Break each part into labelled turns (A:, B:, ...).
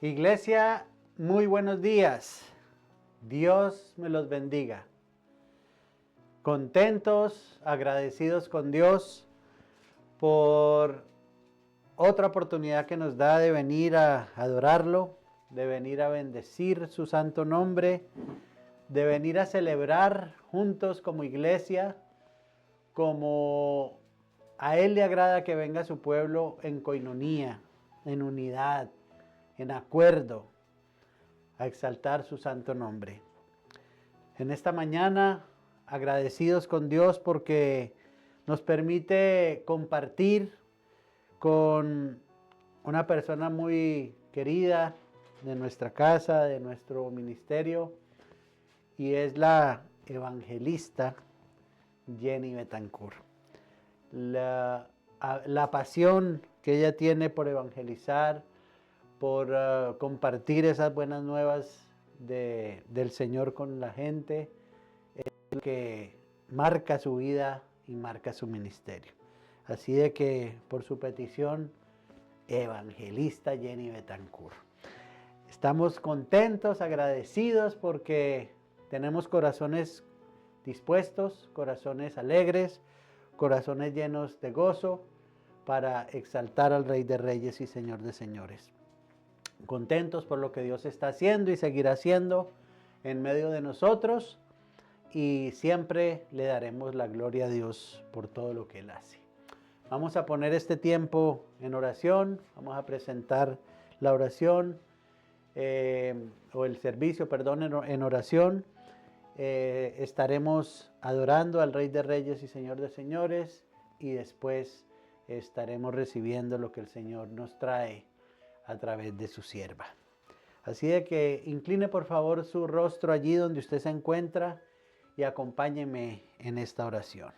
A: Iglesia, muy buenos días. Dios me los bendiga. Contentos, agradecidos con Dios por otra oportunidad que nos da de venir a adorarlo, de venir a bendecir su santo nombre, de venir a celebrar juntos como iglesia, como a Él le agrada que venga su pueblo en coinonía, en unidad, en acuerdo, a exaltar su santo nombre. En esta mañana, agradecidos con Dios porque nos permite compartir con una persona muy querida de nuestra casa, de nuestro ministerio, y es la evangelista Jenny Betancourt. La pasión que ella tiene por evangelizar, por compartir esas buenas nuevas del Señor con la gente, es lo que marca su vida y marca su ministerio. Así de que, por su petición, evangelista Jenny Betancourt. Estamos contentos, agradecidos porque tenemos corazones dispuestos, corazones alegres, corazones llenos de gozo para exaltar al Rey de Reyes y Señor de Señores. Contentos por lo que Dios está haciendo y seguirá haciendo en medio de nosotros, y siempre le daremos la gloria a Dios por todo lo que Él hace. Vamos a poner este tiempo en oración, vamos a presentar la oración, o el servicio, perdón, en oración. Estaremos adorando al Rey de Reyes y Señor de Señores, y después estaremos recibiendo lo que el Señor nos trae a través de su sierva. Así de que incline por favor su rostro allí donde usted se encuentra y acompáñeme en esta oración.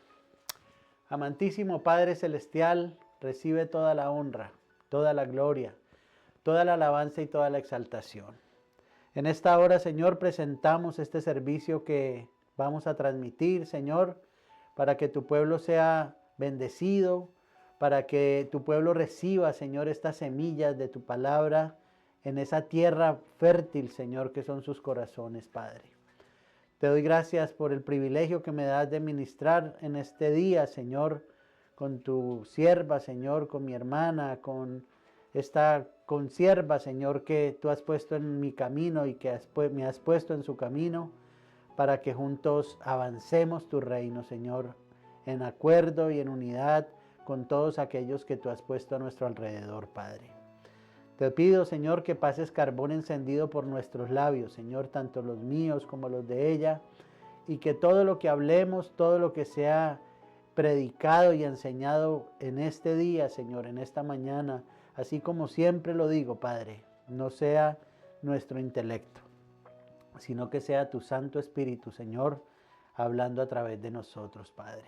A: Amantísimo Padre Celestial, recibe toda la honra, toda la gloria, toda la alabanza y toda la exaltación. En esta hora, Señor, presentamos este servicio que vamos a transmitir, Señor, para que tu pueblo sea bendecido, para que tu pueblo reciba, Señor, estas semillas de tu palabra en esa tierra fértil, Señor, que son sus corazones, Padre. Te doy gracias por el privilegio que me das de ministrar en este día, Señor, con tu sierva, Señor, con mi hermana, con esta consierva, Señor, que tú has puesto en mi camino y que me has puesto en su camino, para que juntos avancemos tu reino, Señor, en acuerdo y en unidad con todos aquellos que tú has puesto a nuestro alrededor, Padre. Te pido, Señor, que pases carbón encendido por nuestros labios, Señor, tanto los míos como los de ella, y que todo lo que hablemos, todo lo que sea predicado y enseñado en este día, Señor, en esta mañana, así como siempre lo digo, Padre, no sea nuestro intelecto, sino que sea tu Santo Espíritu, Señor, hablando a través de nosotros, Padre.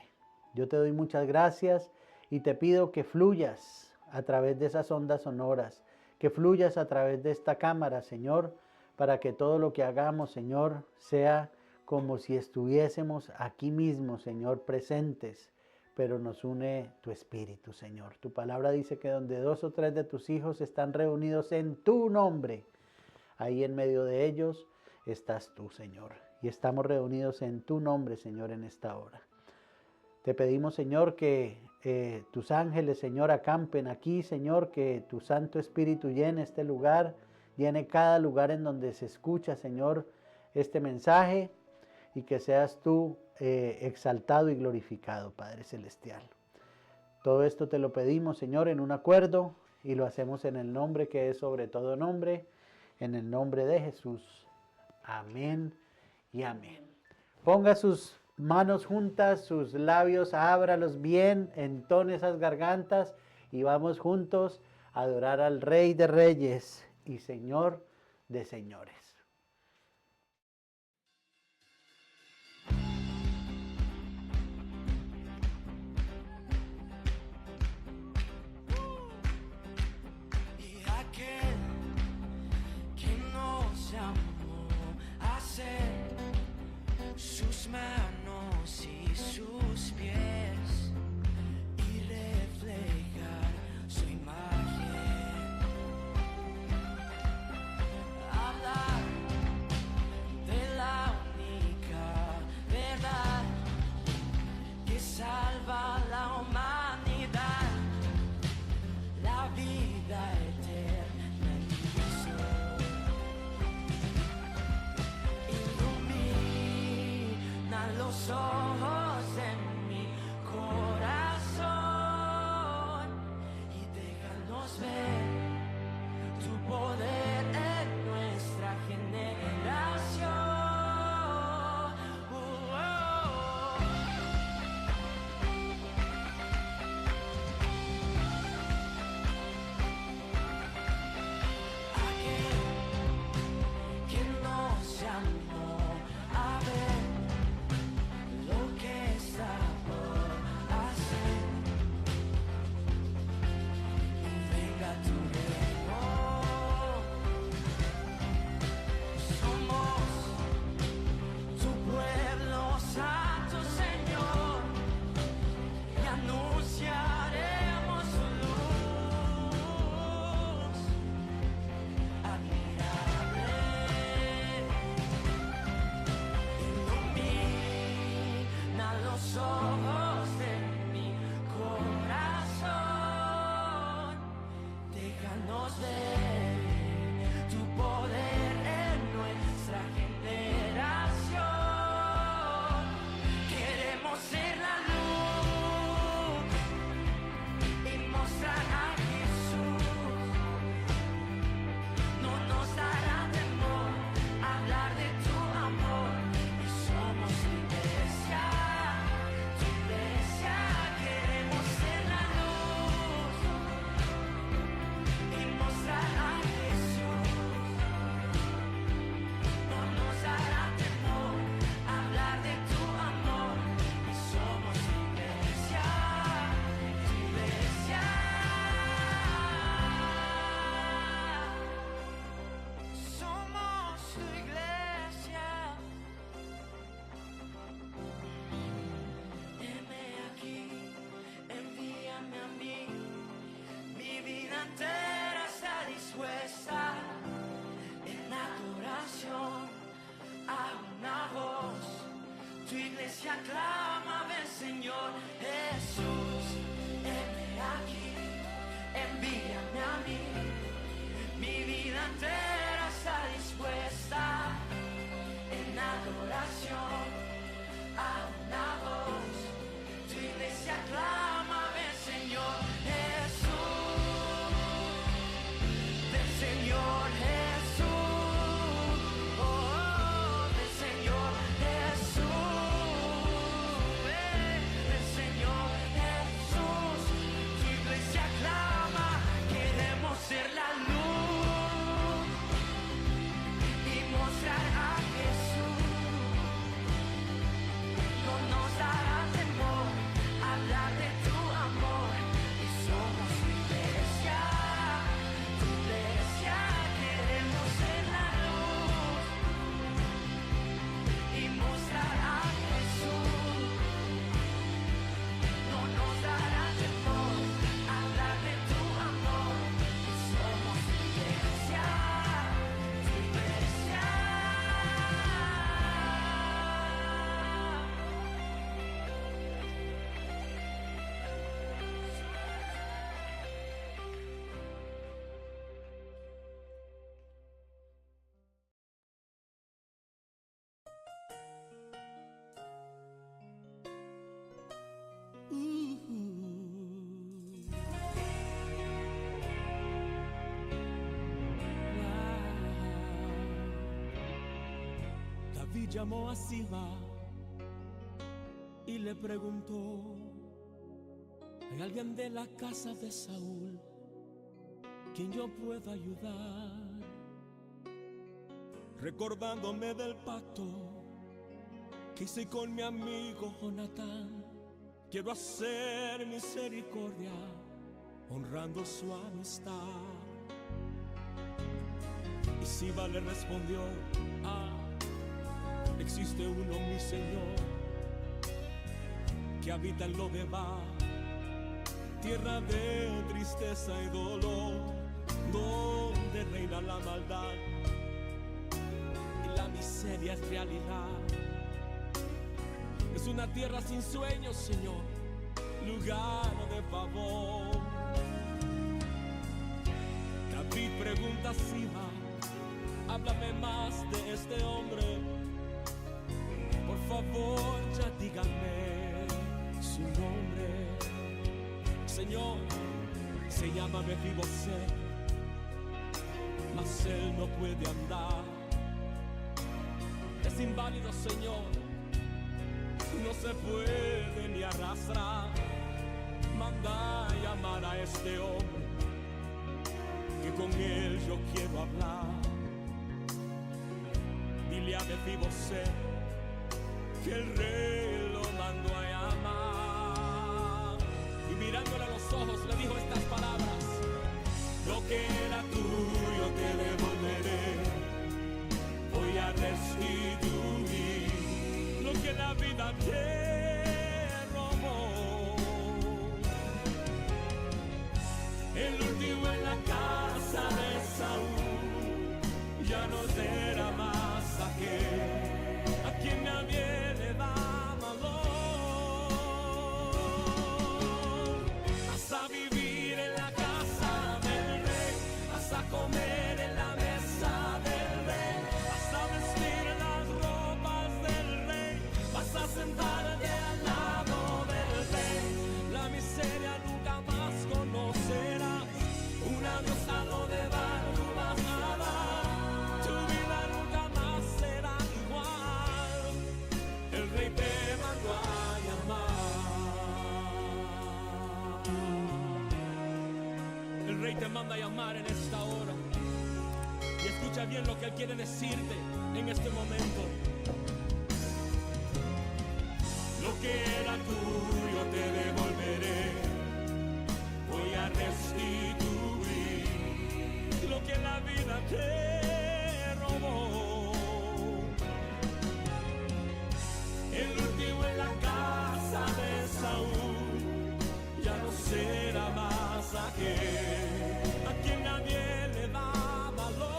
A: Yo te doy muchas gracias y te pido que fluyas a través de esas ondas sonoras, que fluyas a través de esta cámara, Señor, para que todo lo que hagamos, Señor, sea como si estuviésemos aquí mismo, Señor, presentes, pero nos une tu Espíritu, Señor. Tu palabra dice que donde 2 o 3 de tus hijos están reunidos en tu nombre, ahí en medio de ellos estás tú, Señor. Y estamos reunidos en tu nombre, Señor, en esta hora. Te pedimos, Señor, que tus ángeles, Señor, acampen aquí, Señor, que tu Santo Espíritu llene este lugar, llene cada lugar en donde se escucha, Señor, este mensaje, y que seas tú exaltado y glorificado, Padre Celestial. Todo esto te lo pedimos, Señor, en un acuerdo, y lo hacemos en el nombre que es sobre todo nombre, en el nombre de Jesús. Amén y amén. Ponga sus manos juntas, sus labios, ábralos bien, entone esas gargantas y vamos juntos a adorar al Rey de Reyes y Señor de Señores.
B: Y aquel que nos llamó a ser sus manos y sus pies y reflejar su imagen. a una voz. Tu iglesia clama, ven Señor Jesús, heme aquí, envíame a mí. Mi vida entera está dispuesta en adoración a una voz. Tu iglesia clama, ven Señor Jesús, ven Señor Jesús, oh, ven Señor Jesús, ven Señor Jesús. Tu iglesia clama, queremos ser la luz y mostrar a Jesús. No nos dará temor hablar de tu amor, y somos tu iglesia, queremos ser la luz y mostrar a Jesús. No nos dará temor hablar de tu amor, y somos tu iglesia, tu iglesia.
C: David llamó a Siba y le preguntó: ¿hay alguien de la casa de Saúl quien yo pueda ayudar? Recordándome del pacto que hice con mi amigo Jonatán, quiero hacer misericordia honrando su amistad. Y Siba le respondió: existe uno, mi Señor, que habita en Lodebar, tierra de tristeza y dolor, donde reina la maldad y la miseria es realidad. Es una tierra sin sueños, Señor, lugar de favor. David pregunta a Siba: háblame más de este hombre, por favor, ya díganme su nombre. Señor, se llama Mefiboset, mas él no puede andar. Es inválido, Señor, no se puede ni arrastrar. Manda a llamar a este hombre, que con él yo quiero hablar. Dile a Mefiboset que el rey lo mandó a llamar. Y mirándole a los ojos le dijo estas palabras: lo que era tuyo te devolveré, voy a restituir lo que la vida te robó. El último en la casa de Saúl ya no será más aquel a quien nadie le da valor. Vas a vivir en la casa del rey, vas a comer en la mesa del rey, vas a vestir las ropas del rey, vas a sentarte al lado del rey. La miseria nunca más conocerás, un adiós a lo de bar tú vas a dar. Tu vida nunca más será igual, el rey te mandó a llamar. El rey te manda a llamar en esta hora, y escucha bien lo que él quiere decirte en este momento. Lo que era tuyo te devolveré, voy a restituir lo que la vida te robó. El último en la casa de Saúl ya no será más aquel a quien nadie le da valor.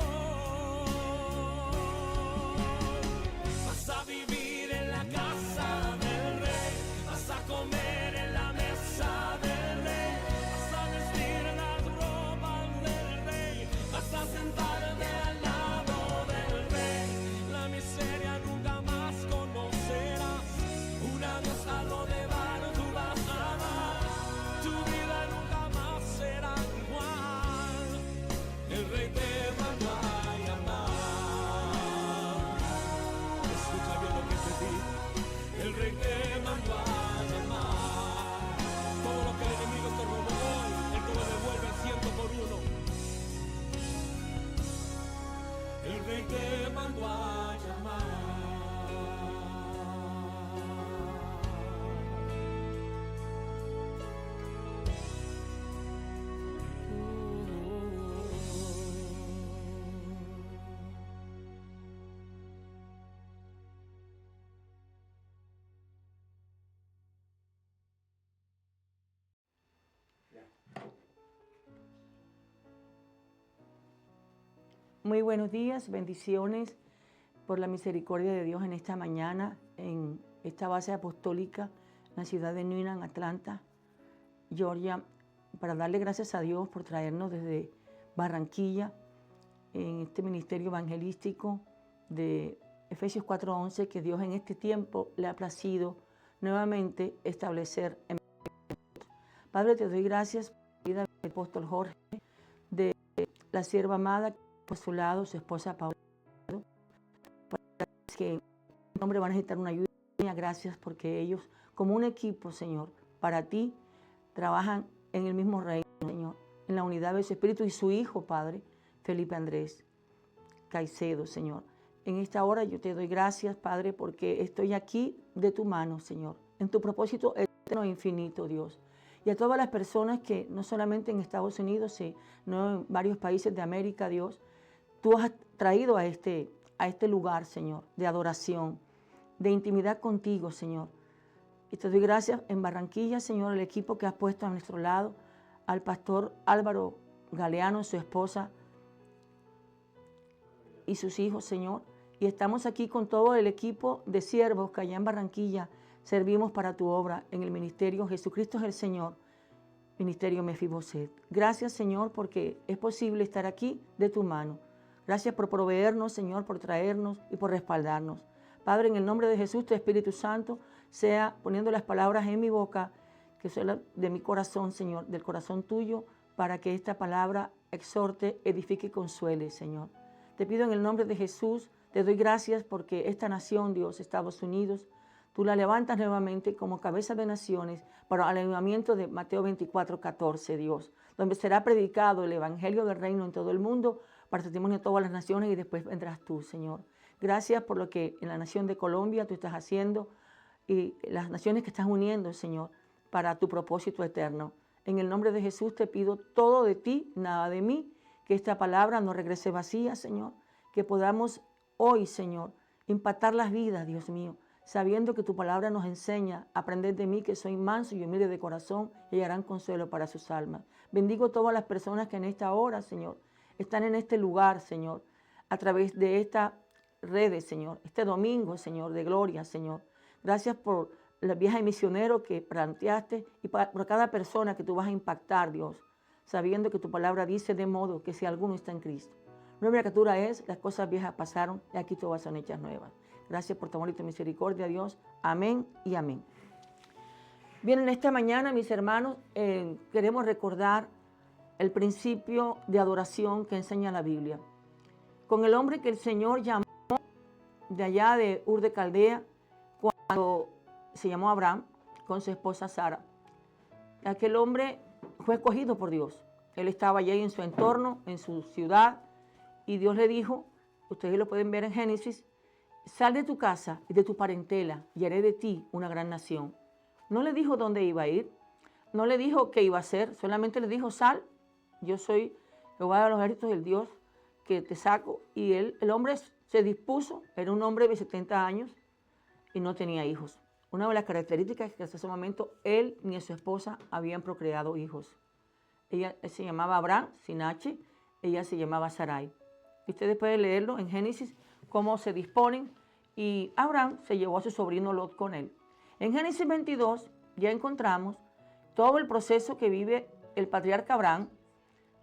D: Muy buenos días, bendiciones por la misericordia de Dios en esta mañana, en esta base apostólica, en la ciudad de Newnan, Atlanta, Georgia, para darle gracias a Dios por traernos desde Barranquilla en este ministerio evangelístico de Efesios 4:11, que Dios en este tiempo le ha placido nuevamente establecer. Padre, te doy gracias por la vida del apóstol Jorge, de la sierva amada, por su lado, su esposa Paula, que en nombre van a necesitar una ayuda. Gracias porque ellos, como un equipo, Señor, para ti, trabajan en el mismo reino, Señor, en la unidad de su Espíritu, y su Hijo, Padre, Felipe Andrés Caicedo, Señor. En esta hora yo te doy gracias, Padre, porque estoy aquí de tu mano, Señor, en tu propósito eterno e infinito, Dios. Y a todas las personas que, no solamente en Estados Unidos, sino en varios países de América, Dios, tú has traído a este lugar, Señor, de adoración, de intimidad contigo, Señor. Y te doy gracias en Barranquilla, Señor, el equipo que has puesto a nuestro lado, al pastor Álvaro Galeano, su esposa y sus hijos, Señor. Y estamos aquí con todo el equipo de siervos que allá en Barranquilla servimos para tu obra en el ministerio Jesucristo es el Señor, ministerio Mefiboset. Gracias, Señor, porque es posible estar aquí de tu mano. Gracias por proveernos, Señor, por traernos y por respaldarnos. Padre, en el nombre de Jesús, tu Espíritu Santo, sea poniendo las palabras en mi boca, que son de mi corazón, Señor, del corazón tuyo, para que esta palabra exhorte, edifique y consuele, Señor. Te pido en el nombre de Jesús, te doy gracias porque esta nación, Dios, Estados Unidos, tú la levantas nuevamente como cabeza de naciones para el avivamiento de Mateo 24:14, Dios, donde será predicado el evangelio del reino en todo el mundo para testimonio de todas las naciones, y después vendrás tú, Señor. Gracias por lo que en la nación de Colombia tú estás haciendo y las naciones que estás uniendo, Señor, para tu propósito eterno. En el nombre de Jesús te pido todo de ti, nada de mí, que esta palabra no regrese vacía, Señor, que podamos hoy, Señor, impactar las vidas, Dios mío, sabiendo que tu palabra nos enseña a aprender de mí, que soy manso y humilde de corazón, y hallarán consuelo para sus almas. Bendigo a todas las personas que en esta hora, Señor, están en este lugar, Señor, a través de estas redes, Señor, este domingo, Señor, de gloria, Señor. Gracias por el viaje misionero que planteaste y por cada persona que tú vas a impactar, Dios, sabiendo que tu palabra dice de modo que si alguno está en Cristo, nueva criatura es, las cosas viejas pasaron y aquí todas son hechas nuevas. Gracias por tu amor y tu misericordia, Dios. Amén y amén. Bien, en esta mañana, mis hermanos, queremos recordar el principio de adoración que enseña la Biblia. Con el hombre que el Señor llamó de allá de Ur de Caldea, cuando se llamó Abraham, con su esposa Sara. Aquel hombre fue escogido por Dios. Él estaba allí en su entorno, en su ciudad, y Dios le dijo, ustedes lo pueden ver en Génesis, sal de tu casa y de tu parentela y haré de ti una gran nación. No le dijo dónde iba a ir, no le dijo qué iba a hacer, solamente le dijo, sal, yo soy Jehová de los ejércitos, el Dios que te saco. Y el hombre se dispuso, era un hombre de 70 años y no tenía hijos. Una de las características es que hasta ese momento él ni su esposa habían procreado hijos. Ella se llamaba Abraham, sin H, ella se llamaba Sarai. Ustedes pueden leerlo en Génesis, cómo se disponen, y Abraham se llevó a su sobrino Lot con él. En Génesis 22 ya encontramos todo el proceso que vive el patriarca Abraham,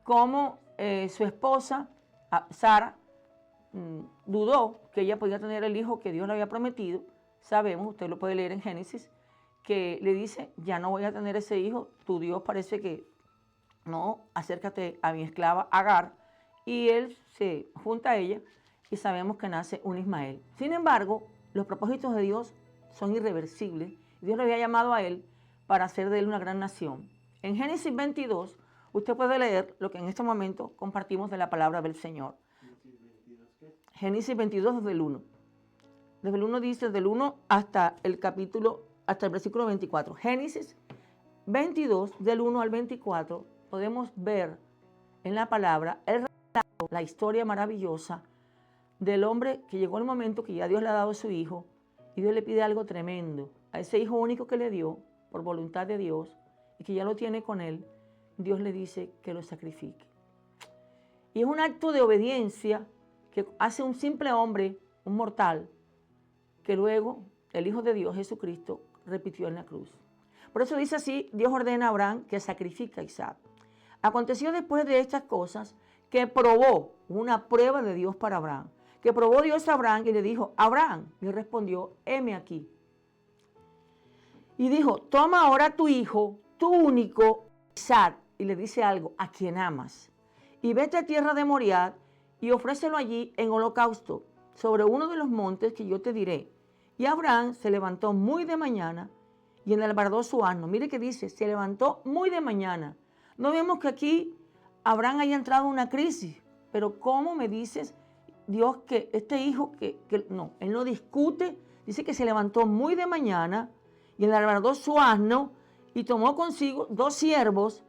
D: cómo su esposa, Sara, dudó que ella podía tener el hijo que Dios le había prometido. Sabemos, usted lo puede leer en Génesis, que le dice, ya no voy a tener ese hijo, tu Dios parece que no, acércate a mi esclava Agar, y él se junta a ella y sabemos que nace un Ismael. Sin embargo, los propósitos de Dios son irreversibles. Dios le había llamado a él para hacer de él una gran nación. En Génesis 22, usted puede leer lo que en este momento compartimos de la palabra del Señor. Génesis 22, desde el 1. Desde el 1 dice, del 1 hasta el versículo 24. Génesis 22, del 1 al 24, podemos ver en la palabra el relato, la historia maravillosa del hombre que llegó el momento que ya Dios le ha dado a su hijo, y Dios le pide algo tremendo. A ese hijo único que le dio, por voluntad de Dios, y que ya lo tiene con él, Dios le dice que lo sacrifique. Y es un acto de obediencia que hace un simple hombre, un mortal, que luego el Hijo de Dios, Jesucristo, repitió en la cruz. Por eso dice así, Dios ordena a Abraham que sacrifique a Isaac. Aconteció después de estas cosas que probó una prueba de Dios para Abraham. Que probó Dios a Abraham y le dijo, Abraham, y respondió, heme aquí. Y dijo, toma ahora tu hijo, tu único, Isaac, y le dice algo, a quien amas, y vete a tierra de Moriah y ofrécelo allí en holocausto, sobre uno de los montes que yo te diré. Y Abraham se levantó muy de mañana y enalbardó su asno. Mire que dice, se levantó muy de mañana. No vemos que aquí Abraham haya entrado en una crisis, pero ¿cómo me dices, Dios, que este hijo, no, él no discute, dice que se levantó muy de mañana y enalbardó su asno y tomó consigo 2 siervos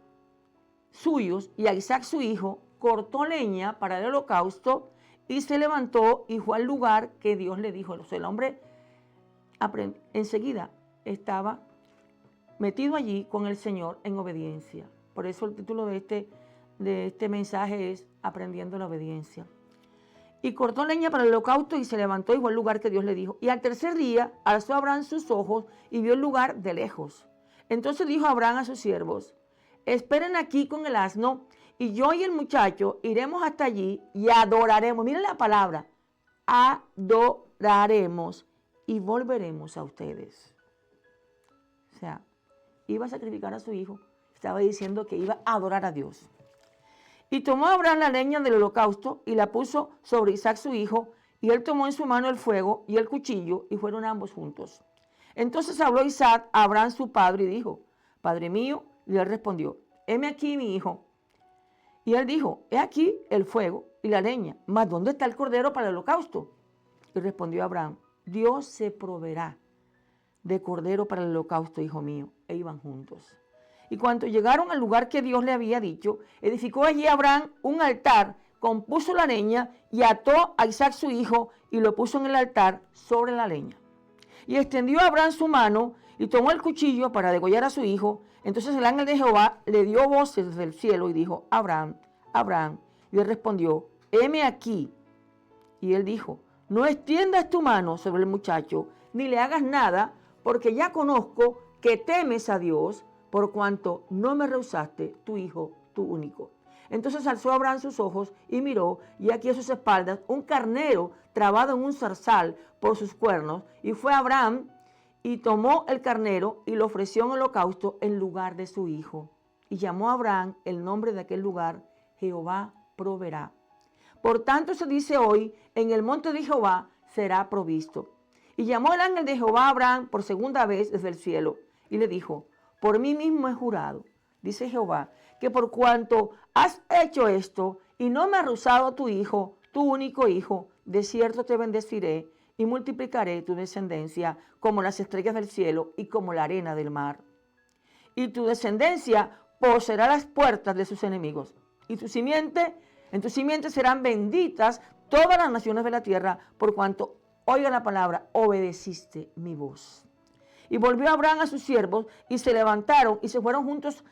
D: suyos y a Isaac su hijo, cortó leña para el holocausto y se levantó y fue al lugar que Dios le dijo. O sea, el hombre enseguida estaba metido allí con el Señor en obediencia. Por eso el título de este mensaje es Aprendiendo la obediencia. Y cortó leña para el holocausto y se levantó y fue al lugar que Dios le dijo. Y al tercer día alzó Abraham sus ojos y vio el lugar de lejos. Entonces dijo Abraham a sus siervos, esperen aquí con el asno y yo y el muchacho iremos hasta allí y adoraremos. Miren la palabra, adoraremos y volveremos a ustedes. O sea, iba a sacrificar a su hijo. Estaba diciendo que iba a adorar a Dios. Y tomó Abraham la leña del holocausto y la puso sobre Isaac su hijo, y él tomó en su mano el fuego y el cuchillo, y fueron ambos juntos. Entonces habló Isaac a Abraham su padre y dijo, Padre mío, y él respondió, heme aquí mi hijo. Y él dijo, he aquí el fuego y la leña, mas ¿dónde está el cordero para el holocausto? Y respondió Abraham, Dios se proveerá de cordero para el holocausto, hijo mío. E iban juntos. Y cuando llegaron al lugar que Dios le había dicho, edificó allí Abraham un altar, compuso la leña y ató a Isaac su hijo y lo puso en el altar sobre la leña. Y extendió a Abraham su mano y tomó el cuchillo para degollar a su hijo. Entonces el ángel de Jehová le dio voces desde el cielo y dijo, Abraham, Abraham. Y él respondió, heme aquí. Y él dijo, no extiendas tu mano sobre el muchacho, ni le hagas nada, porque ya conozco que temes a Dios, por cuanto no me rehusaste tu hijo, tu único. Entonces alzó Abraham sus ojos y miró, y aquí a sus espaldas un carnero trabado en un zarzal por sus cuernos. Y fue Abraham y tomó el carnero y lo ofreció en holocausto en lugar de su hijo. Y llamó a Abraham el nombre de aquel lugar, Jehová proveerá. Por tanto se dice hoy, en el monte de Jehová será provisto. Y llamó el ángel de Jehová a Abraham por segunda vez desde el cielo, y le dijo, por mí mismo he jurado, dice Jehová, que por cuanto has hecho esto y no me has rehusado a tu hijo, tu único hijo, de cierto te bendeciré y multiplicaré tu descendencia como las estrellas del cielo y como la arena del mar. Y tu descendencia poseerá las puertas de sus enemigos. Y en tu simiente serán benditas todas las naciones de la tierra, por cuanto, oiga la palabra, obedeciste mi voz. Y volvió Abraham a sus siervos y se levantaron y se fueron juntos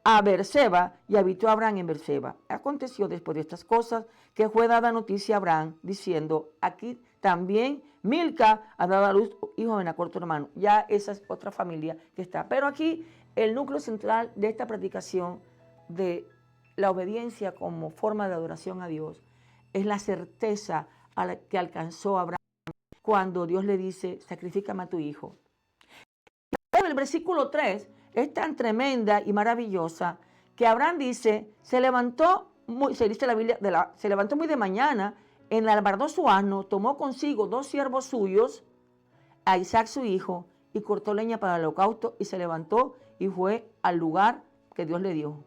D: a Beerseba y habitó Abraham en Beerseba. Aconteció después de estas cosas que fue dada noticia a Abraham diciendo, aquí también Milca ha dado a luz hijo de Nacor tu hermano. Ya esa es otra familia que está. Pero aquí el núcleo central de esta predicación de la obediencia como forma de adoración a Dios es la certeza a la que alcanzó Abraham cuando Dios le dice, sacrifícame a tu hijo. El versículo 3 es tan tremenda y maravillosa que Abraham dice, se levantó muy de mañana, enalbardó su asno, tomó consigo 2 siervos suyos, a Isaac su hijo, y cortó leña para el holocausto, y se levantó y fue al lugar que Dios le dio.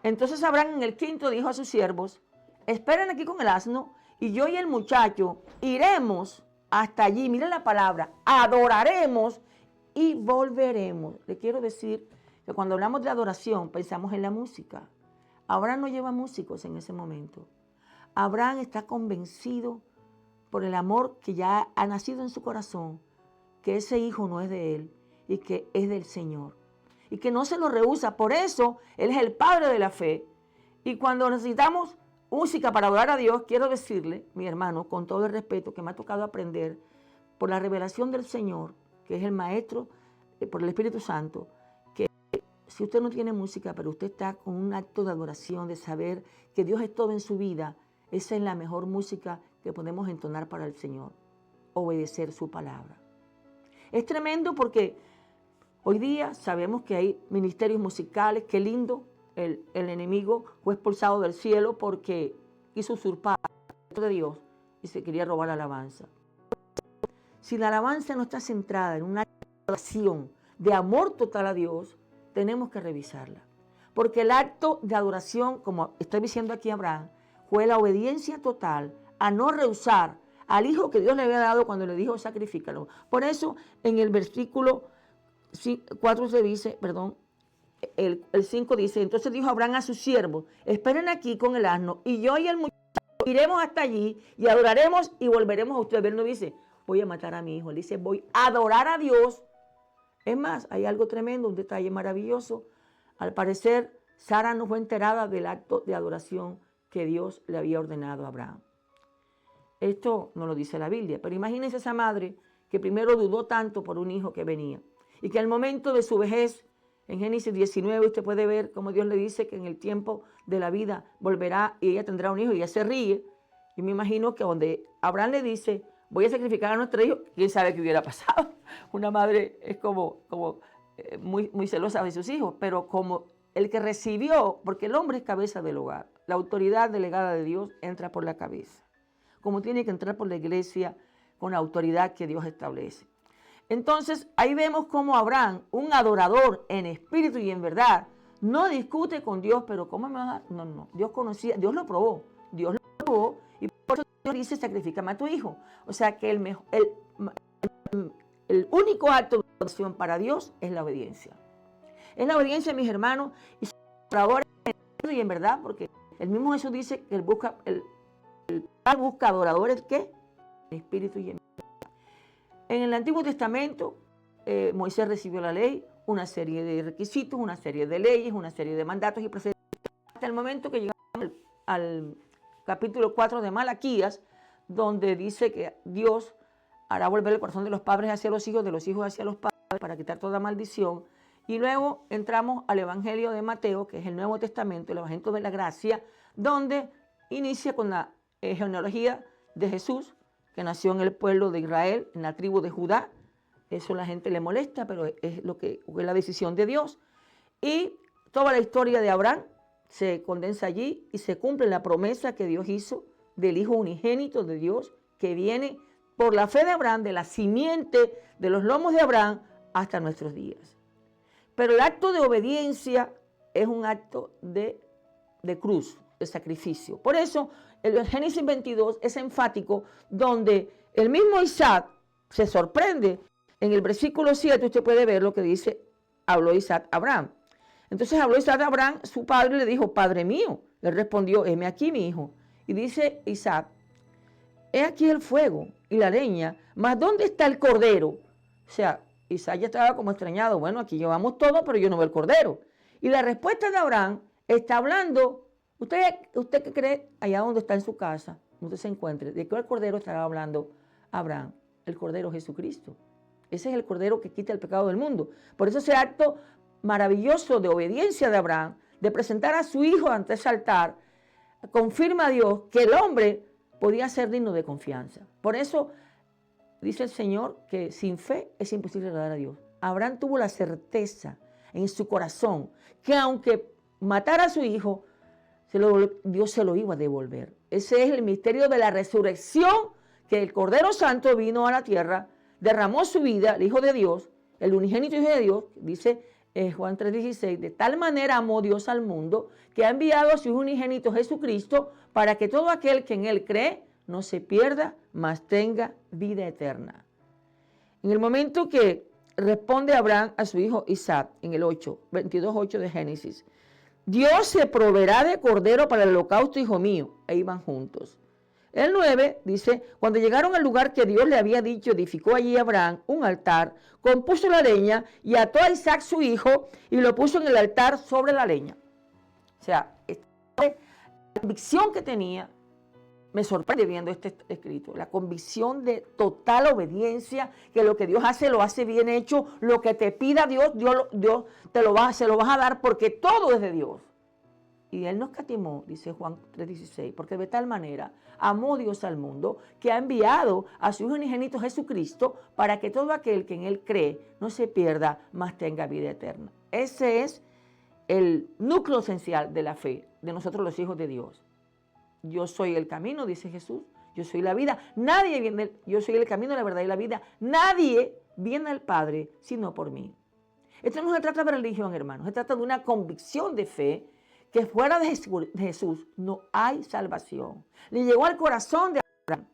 D: Entonces Abraham en el 5 dijo a sus siervos, esperen aquí con el asno, y yo y el muchacho iremos hasta allí, miren la palabra, adoraremos y volveremos. Le quiero decir que cuando hablamos de adoración pensamos en la música. Abraham no lleva músicos en ese momento. Abraham está convencido por el amor que ya ha nacido en su corazón, que ese hijo no es de él y que es del Señor. Y que no se lo rehúsa. Por eso él es el padre de la fe. Y cuando necesitamos música para adorar a Dios, quiero decirle, mi hermano, con todo el respeto que me ha tocado aprender por la revelación del Señor, que es el Maestro, por el Espíritu Santo, que si usted no tiene música, pero usted está con un acto de adoración, de saber que Dios es todo en su vida, esa es la mejor música que podemos entonar para el Señor, obedecer su palabra. Es tremendo porque hoy día sabemos que hay ministerios musicales, qué lindo, el enemigo fue expulsado del cielo porque quiso usurpar de Dios y se quería robar la alabanza. Si la alabanza no está centrada en una adoración de amor total a Dios, tenemos que revisarla. Porque el acto de adoración, como está diciendo aquí Abraham, fue la obediencia total a no rehusar al hijo que Dios le había dado cuando le dijo sacrifícalo. Por eso en el versículo 4 se dice, perdón, el 5 dice, entonces dijo Abraham a sus siervos, esperen aquí con el asno y yo y el muchacho iremos hasta allí y adoraremos y volveremos a ustedes. Él no dice, voy a matar a mi hijo, él dice, voy a adorar a Dios. Es más, hay algo tremendo, un detalle maravilloso. Al parecer, Sara no fue enterada del acto de adoración que Dios le había ordenado a Abraham. Esto no lo dice la Biblia, pero imagínense esa madre que primero dudó tanto por un hijo que venía y que al momento de su vejez, en Génesis 19, usted puede ver cómo Dios le dice que en el tiempo de la vida volverá y ella tendrá un hijo y ella se ríe. Y me imagino que donde Abraham le dice, voy a sacrificar a nuestro hijo, quién sabe qué hubiera pasado. Una madre es como muy celosa de sus hijos, pero como el que recibió, porque el hombre es cabeza del hogar, la autoridad delegada de Dios entra por la cabeza, como tiene que entrar por la iglesia con la autoridad que Dios establece. Entonces, ahí vemos cómo Abraham, un adorador en espíritu y en verdad, no discute con Dios, pero ¿cómo me vas a...? No, Dios conocía, Dios lo probó y por eso Dios dice, sacrifícame a tu hijo. O sea que el único acto de adoración para Dios es la obediencia. Es la obediencia, mis hermanos, y adoradores en espíritu y en verdad, porque el mismo Jesús dice que el busca adoradores, ¿qué? En espíritu y en verdad. En el Antiguo Testamento, Moisés recibió la ley, una serie de requisitos, una serie de leyes, una serie de mandatos y procedimientos, hasta el momento que llegamos al capítulo 4 de Malaquías, donde dice que Dios hará volver el corazón de los padres hacia los hijos, de los hijos hacia los padres, para quitar toda maldición. Y luego entramos al Evangelio de Mateo, que es el Nuevo Testamento, el Evangelio de la Gracia, donde inicia con la genealogía de Jesús, que nació en el pueblo de Israel, en la tribu de Judá. Eso a la gente le molesta, pero es la decisión de Dios. Y toda la historia de Abraham se condensa allí y se cumple la promesa que Dios hizo del Hijo unigénito de Dios, que viene por la fe de Abraham, de la simiente de los lomos de Abraham hasta nuestros días. Pero el acto de obediencia es un acto de cruz, de sacrificio. Por eso, el Génesis 22 es enfático, donde el mismo Isaac se sorprende. En el versículo 7 usted puede ver lo que dice, habló Isaac a Abraham. Entonces habló Isaac a Abraham, su padre le dijo, Padre mío. Le respondió, heme aquí, mi hijo. Y dice Isaac, he aquí el fuego y la leña, mas ¿dónde está el cordero? O sea, Isaac ya estaba como extrañado. Bueno, aquí llevamos todo, pero yo no veo el cordero. Y la respuesta de Abraham está hablando. ¿Usted qué cree allá donde está en su casa, donde se encuentre? ¿De qué cordero estará hablando Abraham? El cordero Jesucristo. Ese es el cordero que quita el pecado del mundo. Por eso ese acto maravilloso de obediencia de Abraham, de presentar a su hijo ante ese altar, confirma a Dios que el hombre podía ser digno de confianza. Por eso dice el Señor que sin fe es imposible agradar a Dios. Abraham tuvo la certeza en su corazón que aunque matara a su hijo, Dios se lo iba a devolver. Ese es el misterio de la resurrección, que el Cordero Santo vino a la tierra, derramó su vida, el Hijo de Dios, el unigénito Hijo de Dios, dice Juan 3:16, de tal manera amó Dios al mundo, que ha enviado a su Hijo unigénito Jesucristo, para que todo aquel que en Él cree no se pierda, mas tenga vida eterna. En el momento que responde Abraham a su hijo Isaac, en el 22:8 de Génesis, Dios se proveerá de cordero para el holocausto, hijo mío. E iban juntos. El 9 dice, cuando llegaron al lugar que Dios le había dicho, edificó allí Abraham un altar, compuso la leña y ató a Isaac su hijo y lo puso en el altar sobre la leña. O sea, convicción que tenía, me sorprende viendo este escrito, la convicción de total obediencia, que lo que Dios hace, lo hace bien hecho, lo que te pida Dios, Dios se lo vas a dar porque todo es de Dios. Y Él nos catimó, dice Juan 3:16, porque de tal manera amó Dios al mundo que ha enviado a su Hijo unigénito Jesucristo para que todo aquel que en Él cree no se pierda, mas tenga vida eterna. Ese es el núcleo esencial de la fe de nosotros los hijos de Dios. Yo soy el camino, dice Jesús. Yo soy la vida. Yo soy el camino, la verdad y la vida. Nadie viene al Padre sino por mí. Esto no se trata de religión, hermanos. Se trata de una convicción de fe que fuera de Jesús no hay salvación. Le llegó al corazón de Abraham.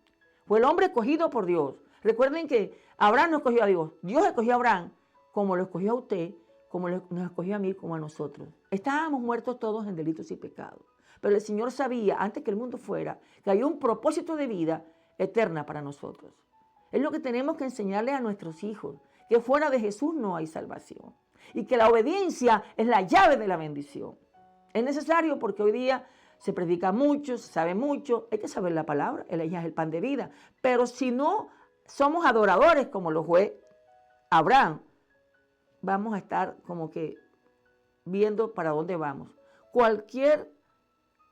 D: Fue el hombre escogido por Dios. Recuerden que Abraham no escogió a Dios. Dios escogió a Abraham como lo escogió a usted, como nos escogió a mí, como a nosotros. Estábamos muertos todos en delitos y pecados. Pero el Señor sabía, antes que el mundo fuera, que había un propósito de vida eterna para nosotros. Es lo que tenemos que enseñarle a nuestros hijos, que fuera de Jesús no hay salvación. Y que la obediencia es la llave de la bendición. Es necesario porque hoy día se predica mucho, se sabe mucho, hay que saber la palabra, ella es el pan de vida. Pero si no somos adoradores como lo fue Abraham, vamos a estar como que viendo para dónde vamos. Cualquier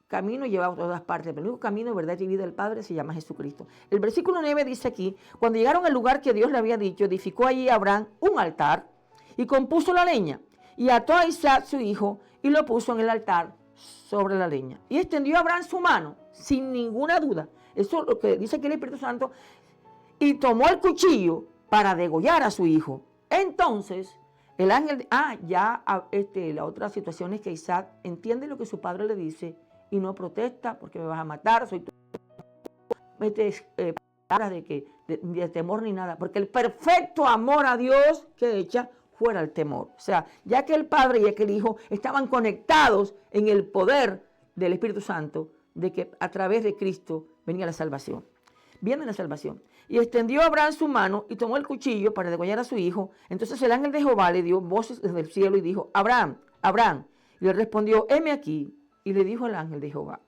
D: camino lleva a todas partes, pero el único camino, verdad y vida del Padre se llama Jesucristo. El versículo 9 dice aquí, cuando llegaron al lugar que Dios le había dicho, edificó allí Abraham un altar y compuso la leña y ató a Isaac su hijo y lo puso en el altar sobre la leña. Y extendió a Abraham su mano, sin ninguna duda. Eso es lo que dice aquí el Espíritu Santo. Y tomó el cuchillo para degollar a su hijo. Entonces, el ángel, la otra situación es que Isaac entiende lo que su padre le dice y no protesta porque me vas a matar, soy tu... Metes palabras de temor ni nada, porque el perfecto amor a Dios que echa fuera el temor. O sea, ya que el Padre y que el Hijo estaban conectados en el poder del Espíritu Santo, de que a través de Cristo venía la salvación. Viene la salvación. Y extendió a Abraham su mano y tomó el cuchillo para degollar a su hijo. Entonces el ángel de Jehová le dio voces desde el cielo y dijo, Abraham, Abraham. Y le respondió, heme aquí. Y le dijo el ángel de Jehová,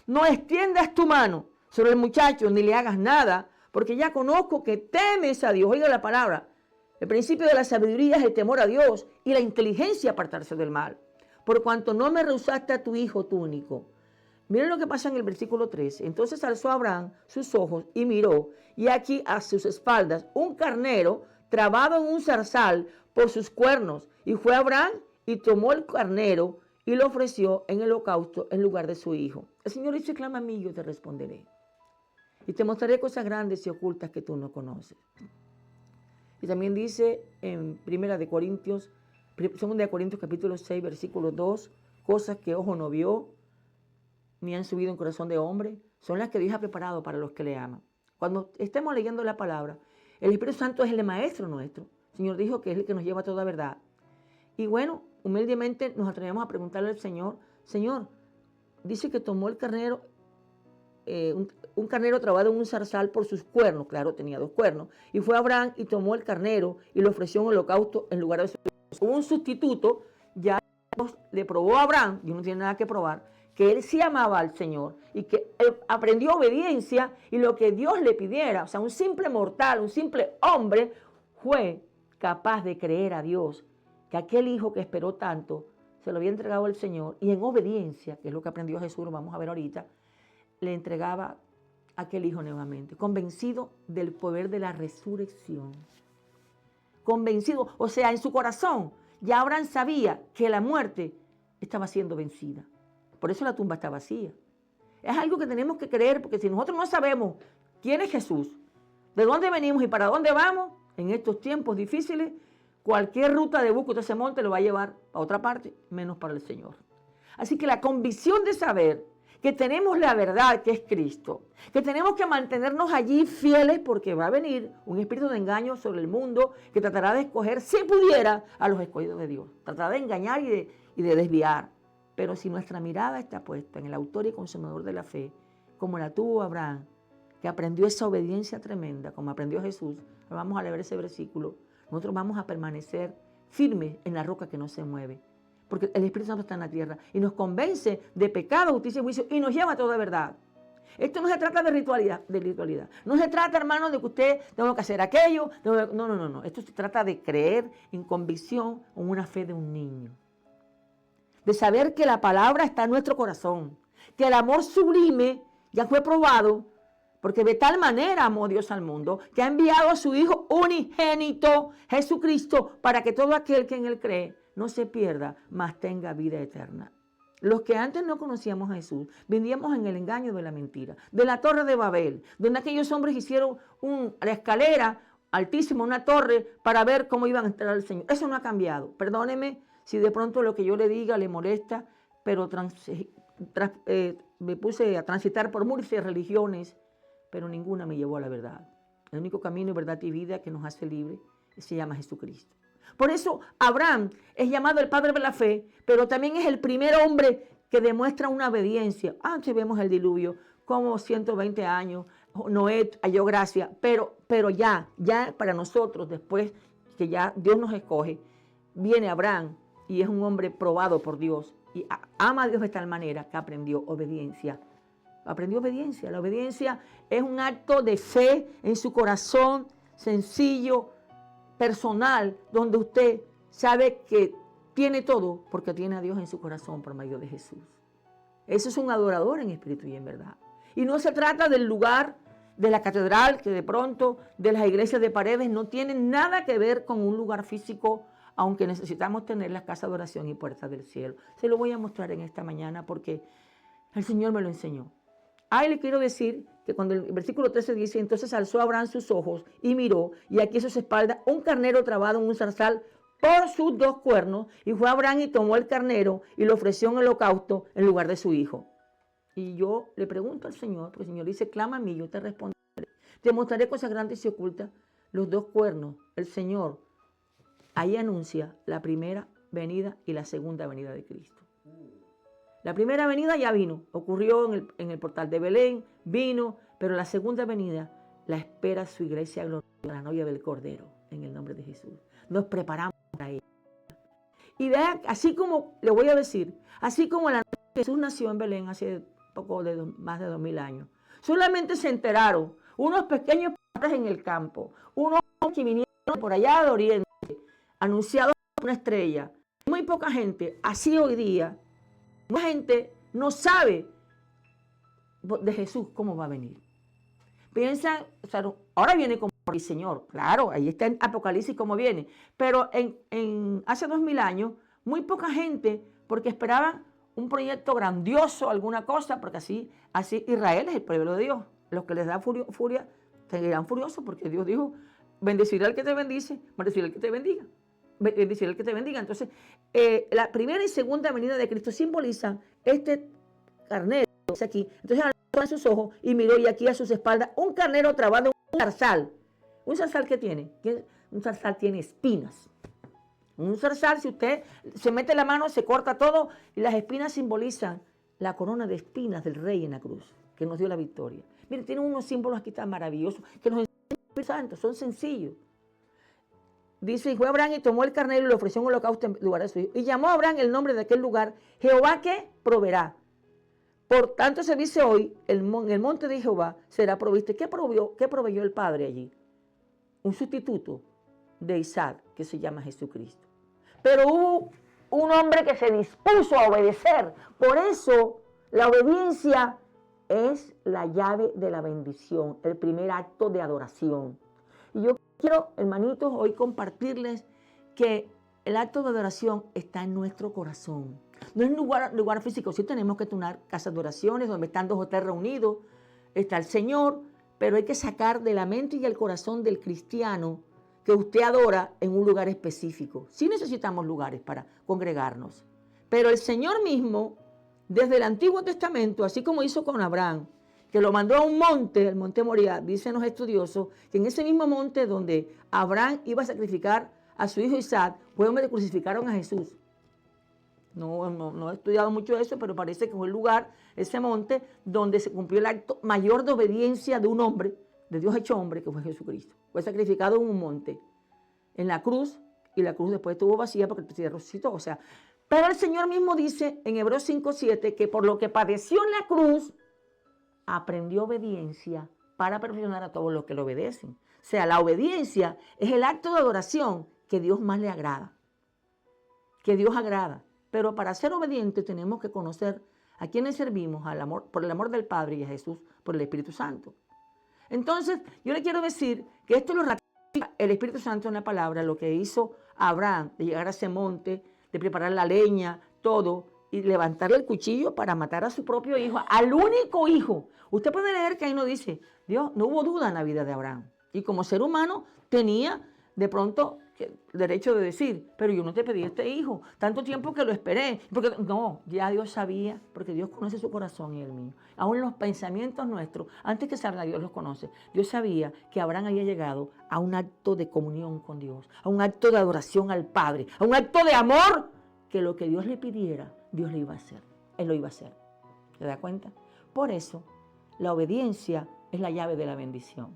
D: no extiendas tu mano sobre el muchacho ni le hagas nada, porque ya conozco que temes a Dios. Oiga la palabra. El principio de la sabiduría es el temor a Dios y la inteligencia apartarse del mal. Por cuanto no me rehusaste a tu hijo, tu único. Miren lo que pasa en el versículo 13. Entonces alzó Abraham sus ojos y miró, y aquí a sus espaldas un carnero trabado en un zarzal por sus cuernos. Y fue Abraham y tomó el carnero y lo ofreció en el holocausto en lugar de su hijo. El Señor dice, clama a mí y yo te responderé. Y te mostraré cosas grandes y ocultas que tú no conoces. Y también dice en 2 Corintios capítulo 6, versículo 2, cosas que ojo no vio, ni han subido en corazón de hombre, son las que Dios ha preparado para los que le aman. Cuando estemos leyendo la palabra, el Espíritu Santo es el maestro nuestro. El Señor dijo que es el que nos lleva a toda verdad. Y bueno, humildemente nos atrevemos a preguntarle al Señor, Señor, dice que tomó el carnero, un carnero trabado en un zarzal por sus cuernos, claro, tenía 2 cuernos, y fue Abraham y tomó el carnero y lo ofreció en holocausto en lugar de su hijo. Hubo un sustituto, ya le probó a Abraham, y no tiene nada que probar, que él sí amaba al Señor y que él aprendió obediencia y lo que Dios le pidiera, o sea, un simple mortal, un simple hombre, fue capaz de creer a Dios que aquel hijo que esperó tanto se lo había entregado al Señor y en obediencia, que es lo que aprendió Jesús, lo vamos a ver ahorita, le entregaba a aquel hijo nuevamente, convencido del poder de la resurrección. Convencido, o sea, en su corazón, ya Abraham sabía que la muerte estaba siendo vencida. Por eso la tumba está vacía. Es algo que tenemos que creer, porque si nosotros no sabemos quién es Jesús, de dónde venimos y para dónde vamos, en estos tiempos difíciles, cualquier ruta de bus que usted se monte lo va a llevar a otra parte, menos para el Señor. Así que la convicción de saber que tenemos la verdad que es Cristo, que tenemos que mantenernos allí fieles porque va a venir un espíritu de engaño sobre el mundo que tratará de escoger, si pudiera, a los escogidos de Dios. Tratará de engañar y de desviar. Pero si nuestra mirada está puesta en el autor y consumador de la fe, como la tuvo Abraham, que aprendió esa obediencia tremenda, como aprendió Jesús, vamos a leer ese versículo, nosotros vamos a permanecer firmes en la roca que no se mueve. porque el Espíritu Santo está en la tierra y nos convence de pecado, justicia y juicio y nos lleva a toda verdad. Esto no se trata de ritualidad. No se trata, hermano, de que usted tenga que hacer aquello. No. Esto se trata de creer en convicción, en una fe de un niño. De saber que la palabra está en nuestro corazón. Que el amor sublime ya fue probado. Porque de tal manera amó Dios al mundo, que ha enviado a su Hijo unigénito, Jesucristo, para que todo aquel que en Él cree no se pierda, mas tenga vida eterna. Los que antes no conocíamos a Jesús, vivíamos en el engaño de la mentira, de la torre de Babel, donde aquellos hombres hicieron la escalera altísima, una torre, para ver cómo iban a entrar al Señor. Eso no ha cambiado. Perdóneme si de pronto lo que yo le diga le molesta, pero me puse a transitar por muchas religiones, pero ninguna me llevó a la verdad. El único camino, verdad y vida que nos hace libres se llama Jesucristo. Por eso Abraham es llamado el padre de la fe, pero también es el primer hombre que demuestra una obediencia. Antes vemos el diluvio, como 120 años, Noé halló gracia, pero ya para nosotros, después que ya Dios nos escoge, viene Abraham y es un hombre probado por Dios y ama a Dios de tal manera que aprendió obediencia. Aprendió obediencia. La obediencia es un acto de fe en su corazón, sencillo, personal, donde usted sabe que tiene todo porque tiene a Dios en su corazón por medio de Jesús. Eso es un adorador en espíritu y en verdad. Y no se trata del lugar de la catedral, que de pronto de las iglesias de paredes no tienen nada que ver con un lugar físico, aunque necesitamos tener las casas de oración y puertas del cielo. Se lo voy a mostrar en esta mañana porque el Señor me lo enseñó. Ahí le quiero decir que cuando el versículo 13 dice, entonces alzó Abraham sus ojos y miró, y aquí a sus espaldas un carnero trabado en un zarzal por sus dos cuernos, y fue Abraham y tomó el carnero y lo ofreció en holocausto en lugar de su hijo. Y yo le pregunto al Señor, porque el Señor dice, clama a mí, yo te responderé. Te mostraré cosas grandes y ocultas, los dos cuernos. El Señor ahí anuncia la primera venida y la segunda venida de Cristo. La primera venida ya vino, ocurrió en el portal de Belén, vino, pero la segunda venida la espera su iglesia gloriosa, la novia del Cordero, en el nombre de Jesús. Nos preparamos para ella. Y vea, así como, le voy a decir, así como la noche que Jesús nació en Belén hace más de 2000 años, solamente se enteraron unos pequeños pastores en el campo, unos que vinieron por allá de Oriente, anunciados por una estrella. Muy poca gente, así hoy día, mucha gente no sabe de Jesús cómo va a venir. Piensan, o sea, ahora viene como el Señor, claro, ahí está en Apocalipsis cómo viene, pero hace 2000 años, muy poca gente, porque esperaban un proyecto grandioso, alguna cosa, porque así Israel es el pueblo de Dios. Los que les da furia seguirán furiosos, porque Dios dijo, bendeciré al que te bendice, maldeciré al que te bendiga. Bendeciré al que te bendiga. Entonces, la primera y segunda venida de Cristo simbolizan este carnero, dice aquí. Entonces, alzó sus ojos y miró, y aquí a sus espaldas un carnero trabado en un zarzal. ¿Un zarzal qué tiene? Un zarzal tiene espinas. Un zarzal, si usted se mete la mano, se corta todo, y las espinas simbolizan la corona de espinas del rey en la cruz, que nos dio la victoria. Miren, tienen unos símbolos aquí tan maravillosos que nos enseñan el Espíritu Santo, son sencillos. Dice, y fue Abraham y tomó el carnero y le ofreció un holocausto en lugar de su hijo. Y llamó a Abraham el nombre de aquel lugar, Jehová que proveerá. Por tanto se dice hoy, el monte de Jehová será provisto. ¿Qué proveyó el Padre allí? Un sustituto de Isaac, que se llama Jesucristo. Pero hubo un hombre que se dispuso a obedecer. Por eso la obediencia es la llave de la bendición, el primer acto de adoración. Y yo quiero, hermanitos, hoy compartirles que el acto de adoración está en nuestro corazón. No es un lugar físico. Sí tenemos que tener casas de oraciones donde están 2 o 3 reunidos. Está el Señor, pero hay que sacar de la mente y el corazón del cristiano que usted adora en un lugar específico. Sí necesitamos lugares para congregarnos. Pero el Señor mismo, desde el Antiguo Testamento, así como hizo con Abraham, que lo mandó a un monte, el monte Moriah, dicen los estudiosos, que en ese mismo monte donde Abraham iba a sacrificar a su hijo Isaac, fue donde crucificaron a Jesús. No he estudiado mucho eso, pero parece que fue el lugar, ese monte, donde se cumplió el acto mayor de obediencia de un hombre, de Dios hecho hombre, que fue Jesucristo. Fue sacrificado en un monte, en la cruz, y la cruz después estuvo vacía porque se resucitó. O sea, Pero el Señor mismo dice en Hebreos 5:7 que por lo que padeció en la cruz, aprendió obediencia para perfeccionar a todos los que le obedecen. O sea, la obediencia es el acto de adoración que Dios más le agrada, que Dios agrada. Pero para ser obedientes tenemos que conocer a quienes servimos, al amor, por el amor del Padre, y a Jesús por el Espíritu Santo. Entonces, yo le quiero decir que esto lo ratifica el Espíritu Santo en la palabra, lo que hizo Abraham, de llegar a ese monte, de preparar la leña, todo, y levantarle el cuchillo para matar a su propio hijo, al único hijo. Usted puede leer que ahí no dice, Dios, no hubo duda en la vida de Abraham. Y como ser humano tenía de pronto derecho de decir, pero yo no te pedí este hijo, tanto tiempo que lo esperé. Porque no, ya Dios sabía, porque Dios conoce su corazón y el mío. Aún los pensamientos nuestros, antes que salga Dios los conoce. Dios sabía que Abraham había llegado a un acto de comunión con Dios, a un acto de adoración al Padre, a un acto de amor, que lo que Dios le pidiera, Dios le iba a hacer. Él lo iba a hacer. ¿Se da cuenta? Por eso, la obediencia es la llave de la bendición.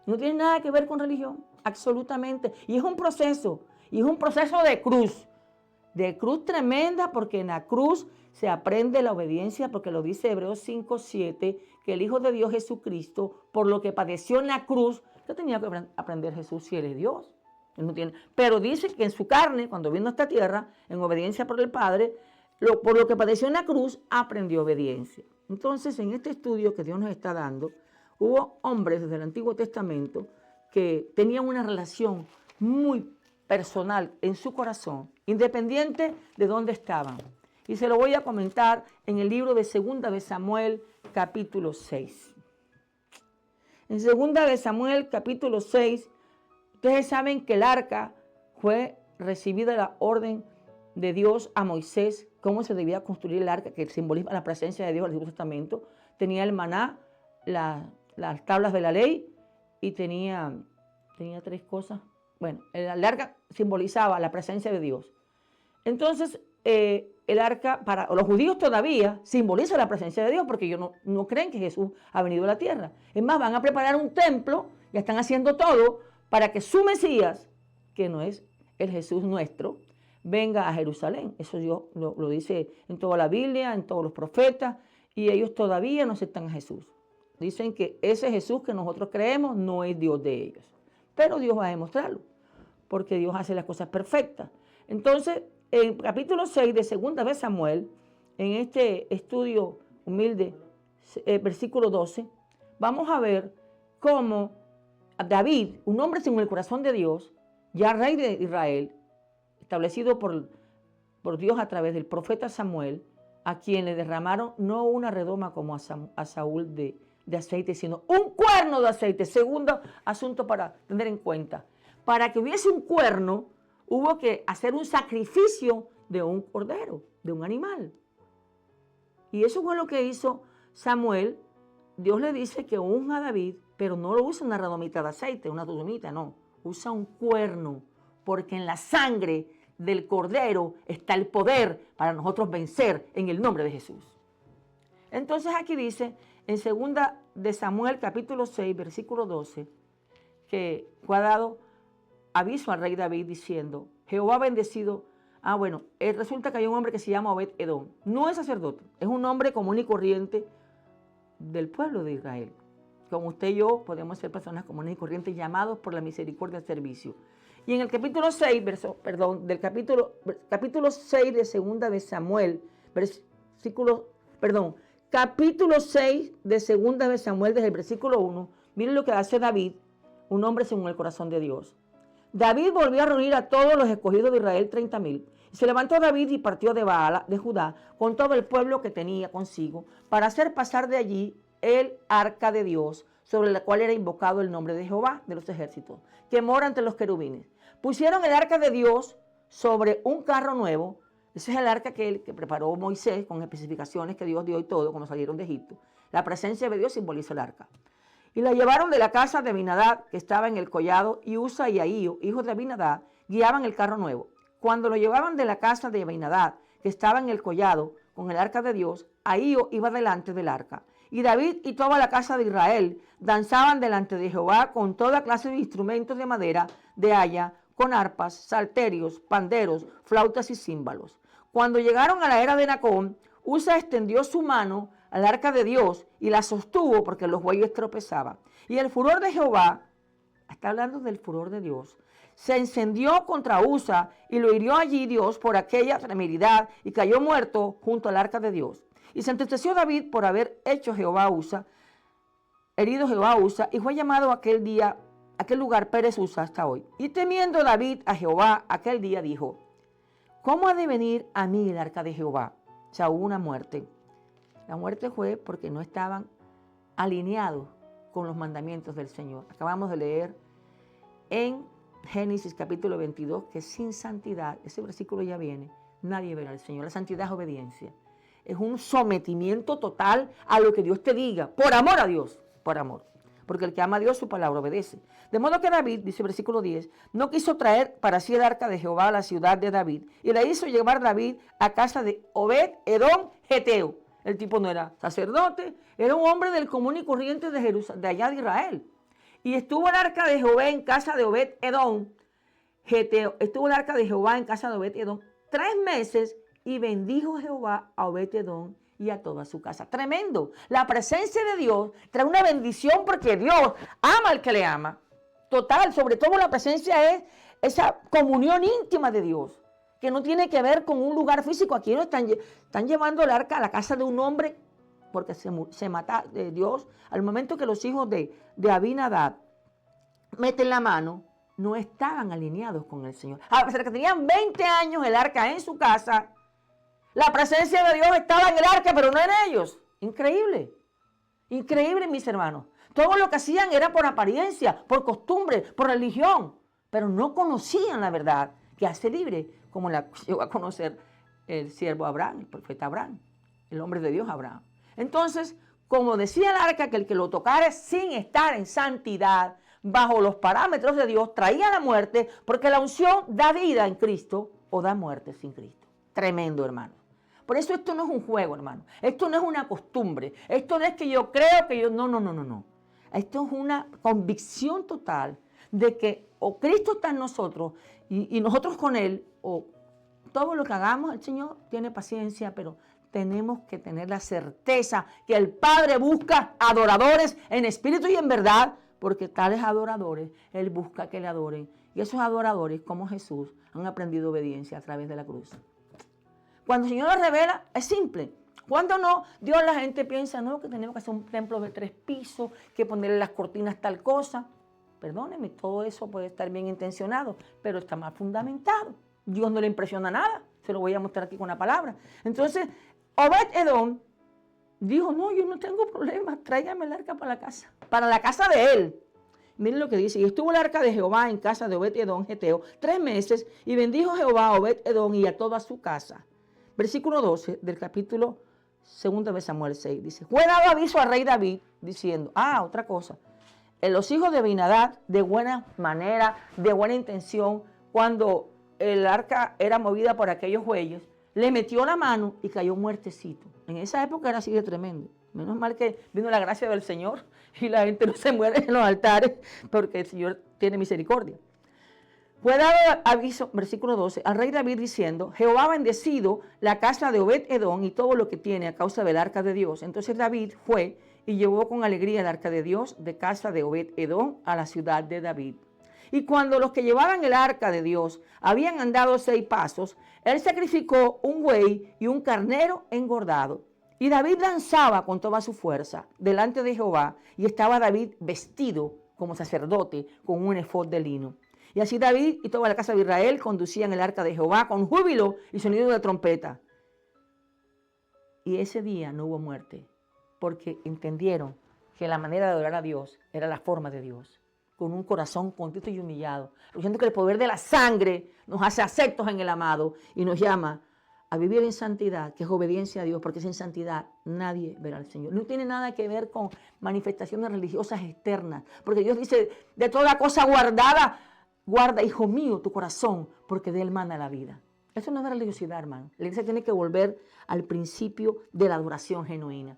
D: No tiene nada que ver con religión, absolutamente. Y es un proceso de cruz tremenda, porque en la cruz se aprende la obediencia, porque lo dice Hebreos 5:7, que el Hijo de Dios Jesucristo, por lo que padeció en la cruz, ¿qué tenía que aprender Jesús si Él es Dios? Él no tiene. Pero dice que en su carne, cuando vino a esta tierra, en obediencia por el Padre, por lo que padeció en la cruz, aprendió obediencia. Entonces, en este estudio que Dios nos está dando, hubo hombres desde el Antiguo Testamento que tenían una relación muy personal en su corazón, independiente de dónde estaban. Y se lo voy a comentar en el libro de 2 de Samuel, capítulo 6. En 2 de Samuel, capítulo 6, ustedes saben que el arca fue recibida la orden de Dios a Moisés, cómo se debía construir el arca, que simboliza la presencia de Dios en el Antiguo Testamento. Tenía el maná, las tablas de la ley, y tenía 3 cosas. Bueno, el arca simbolizaba la presencia de Dios. Entonces, el arca, para los judíos todavía, simboliza la presencia de Dios, porque ellos no creen que Jesús ha venido a la tierra. Es más, van a preparar un templo, ya están haciendo todo, para que su Mesías, que no es el Jesús nuestro, venga a Jerusalén. Eso Dios lo dice en toda la Biblia, en todos los profetas, y ellos todavía no aceptan a Jesús. Dicen que ese Jesús que nosotros creemos no es Dios de ellos. Pero Dios va a demostrarlo, porque Dios hace las cosas perfectas. Entonces, en capítulo 6 de 2 de Samuel, en este estudio humilde, versículo 12, vamos a ver cómo David, un hombre según el corazón de Dios, ya rey de Israel, establecido por Dios a través del profeta Samuel, a quien le derramaron no una redoma como a Saúl de aceite, sino un cuerno de aceite. Segundo asunto para tener en cuenta. Para que hubiese un cuerno, hubo que hacer un sacrificio de un cordero, de un animal. Y eso fue lo que hizo Samuel. Dios le dice que unja a David, pero no lo usa una redomita de aceite, una redumita, no. Usa un cuerno, porque en la sangre del cordero está el poder para nosotros vencer en el nombre de Jesús. Entonces aquí dice, en 2 de Samuel, capítulo 6, versículo 12, que fue dado aviso al rey David diciendo, Jehová ha bendecido. Resulta que hay un hombre que se llama Obed-Edom. No es sacerdote, es un hombre común y corriente del pueblo de Israel. Como usted y yo podemos ser personas comunes y corrientes llamados por la misericordia al servicio. Y en el capítulo 6, capítulo 6 de 2 de Samuel, capítulo 6 de 2 de Samuel, desde el versículo 1, miren lo que hace David, un hombre según el corazón de Dios. David volvió a reunir a todos los escogidos de Israel, 30,000. Se levantó David y partió de Baala, de Judá, con todo el pueblo que tenía consigo, para hacer pasar de allí el arca de Dios, sobre la cual era invocado el nombre de Jehová de los ejércitos, que mora entre los querubines. Pusieron el arca de Dios sobre un carro nuevo. Ese es el arca que preparó Moisés, con especificaciones que Dios dio y todo, cuando salieron de Egipto. La presencia de Dios simboliza el arca. Y la llevaron de la casa de Abinadab, que estaba en el collado, y Usa y Ahío, hijos de Abinadab, guiaban el carro nuevo. Cuando lo llevaban de la casa de Abinadab, que estaba en el collado, con el arca de Dios, Ahío iba delante del arca. Y David y toda la casa de Israel danzaban delante de Jehová con toda clase de instrumentos de madera, de haya, con arpas, salterios, panderos, flautas y címbalos. Cuando llegaron a la era de Nacón, Usa extendió su mano al arca de Dios y la sostuvo porque los bueyes tropezaban. Y el furor de Jehová, está hablando del furor de Dios, se encendió contra Usa y lo hirió allí Dios por aquella temeridad y cayó muerto junto al arca de Dios. Y se entristeció David por haber hecho Jehová a Usa, herido Jehová a Usa, y fue llamado aquel lugar Pérez Usa hasta hoy. Y temiendo David a Jehová aquel día dijo, ¿cómo ha de venir a mí el arca de Jehová? O sea, hubo una muerte. La muerte fue porque no estaban alineados con los mandamientos del Señor. Acabamos de leer en Génesis capítulo 22 que sin santidad, ese versículo ya viene, nadie verá al Señor. La santidad es obediencia. Es un sometimiento total a lo que Dios te diga, por amor a Dios, por amor. Porque el que ama a Dios, su palabra obedece. De modo que David, dice el versículo 10, no quiso traer para sí el arca de Jehová a la ciudad de David. Y la hizo llevar David a casa de Obed Edom Geteo. El tipo no era sacerdote, era un hombre del común y corriente de Jerusalén, de allá de Israel. Y estuvo el arca de Jehová en casa de Obed Edom Geteo. Estuvo el arca de Jehová en casa de Obed Edom 3 meses y bendijo Jehová a Obed Edom y a toda su casa. Tremendo. La presencia de Dios trae una bendición porque Dios ama al que le ama. Total, sobre todo la presencia es esa comunión íntima de Dios, que no tiene que ver con un lugar físico. Aquí no están llevando el arca a la casa de un hombre porque se mata de Dios. Al momento que los hijos de Abinadab meten la mano, no estaban alineados con el Señor. A pesar de que tenían 20 años el arca en su casa, la presencia de Dios estaba en el arca, pero no en ellos. Increíble. Increíble, mis hermanos. Todo lo que hacían era por apariencia, por costumbre, por religión. Pero no conocían la verdad que hace libre, como la llegó a conocer el siervo Abraham, el profeta Abraham, el hombre de Dios Abraham. Entonces, como decía el arca, que el que lo tocara sin estar en santidad, bajo los parámetros de Dios, traía la muerte, porque la unción da vida en Cristo o da muerte sin Cristo. Tremendo, hermano. Por eso esto no es un juego, hermano. Esto no es una costumbre. Esto no es que yo creo que yo... No. Esto es una convicción total de que o Cristo está en nosotros y nosotros con Él, o todo lo que hagamos, el Señor tiene paciencia, pero tenemos que tener la certeza que el Padre busca adoradores en espíritu y en verdad, porque tales adoradores Él busca que le adoren. Y esos adoradores, como Jesús, han aprendido obediencia a través de la cruz. Cuando el Señor lo revela, es simple. Cuando no, Dios, la gente piensa, no, que tenemos que hacer un templo de 3 pisos, que ponerle las cortinas tal cosa. Perdónenme, todo eso puede estar bien intencionado, pero está mal fundamentado. Dios no le impresiona nada. Se lo voy a mostrar aquí con una palabra. Entonces, Obed Edom dijo, no, yo no tengo problema, tráigame el arca para la casa de él. Miren lo que dice, y estuvo el arca de Jehová en casa de Obed Edom Geteo 3 meses, y bendijo Jehová a Obed Edom y a toda su casa. Versículo 12 del capítulo 2 de Samuel 6 dice, fue dado aviso al rey David diciendo, otra cosa, los hijos de Abinadab de buena manera, de buena intención, cuando el arca era movida por aquellos bueyes, le metió la mano y cayó muertecito. En esa época era así de tremendo. Menos mal que vino la gracia del Señor y la gente no se muere en los altares porque el Señor tiene misericordia. Fue dado aviso, versículo 12, al rey David diciendo, Jehová ha bendecido la casa de Obed Edom y todo lo que tiene a causa del arca de Dios. Entonces David fue y llevó con alegría el arca de Dios de casa de Obed Edom a la ciudad de David. Y cuando los que llevaban el arca de Dios habían andado 6 pasos, él sacrificó un buey y un carnero engordado. Y David danzaba con toda su fuerza delante de Jehová, y estaba David vestido como sacerdote con un efod de lino. Y así David y toda la casa de Israel conducían el arca de Jehová con júbilo y sonido de trompeta. Y ese día no hubo muerte, porque entendieron que la manera de adorar a Dios era la forma de Dios, con un corazón contrito y humillado, reconociendo que el poder de la sangre nos hace aceptos en el amado y nos llama a vivir en santidad, que es obediencia a Dios, porque sin santidad nadie verá al Señor. No tiene nada que ver con manifestaciones religiosas externas, porque Dios dice, de toda cosa guardada, guarda, hijo mío, tu corazón, porque de él mana la vida. Eso no es religiosidad, hermano. La iglesia tiene que volver al principio de la adoración genuina.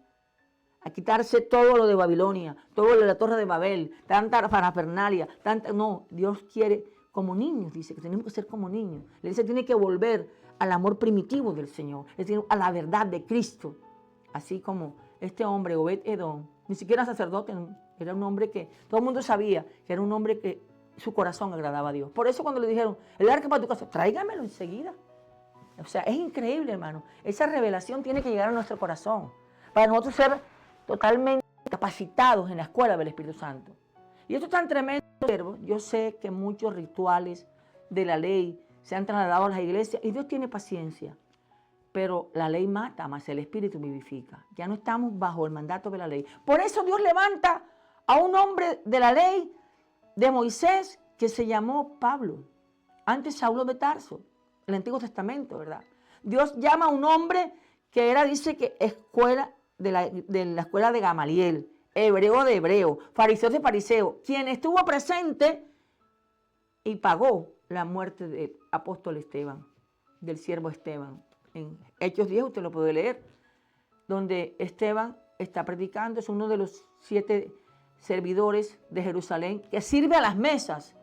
D: A quitarse todo lo de Babilonia, todo lo de la Torre de Babel, tanta parafernalia, no, Dios quiere como niños, dice que tenemos que ser como niños. La iglesia tiene que volver al amor primitivo del Señor, es decir, a la verdad de Cristo. Así como este hombre, Obed-Edom, ni siquiera sacerdote, era un hombre que todo el mundo sabía que era un hombre que su corazón agradaba a Dios. Por eso cuando le dijeron, el arca para tu casa, tráigamelo enseguida. O sea, es increíble, hermano. Esa revelación tiene que llegar a nuestro corazón para nosotros ser totalmente capacitados en la escuela del Espíritu Santo. Y esto es tan tremendo, yo sé que muchos rituales de la ley se han trasladado a las iglesias y Dios tiene paciencia. Pero la ley mata, más el Espíritu vivifica. Ya no estamos bajo el mandato de la ley. Por eso Dios levanta a un hombre de la ley de Moisés que se llamó Pablo. Antes Saulo de Tarso, el Antiguo Testamento, ¿verdad? Dios llama a un hombre que era, dice que escuela de la escuela de Gamaliel, hebreo de hebreo, fariseo de fariseo, quien estuvo presente y pagó la muerte del apóstol Esteban, del siervo Esteban. En Hechos 10 usted lo puede leer, donde Esteban está predicando, es uno de los 7 servidores de Jerusalén que sirve a las mesas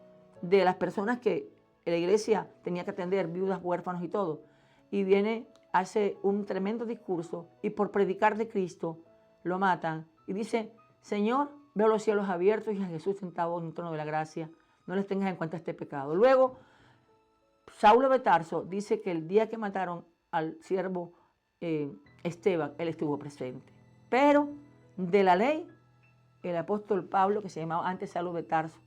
D: de las personas que la iglesia tenía que atender, viudas, huérfanos y todo. Y viene, hace un tremendo discurso y por predicar de Cristo lo matan. Y dice, Señor, veo los cielos abiertos y a Jesús sentado en un trono de la gracia. No les tengas en cuenta este pecado. Luego, Saulo de Tarso dice que el día que mataron al siervo Esteban, él estuvo presente. Pero de la ley, el apóstol Pablo, que se llamaba antes Saulo de Tarso,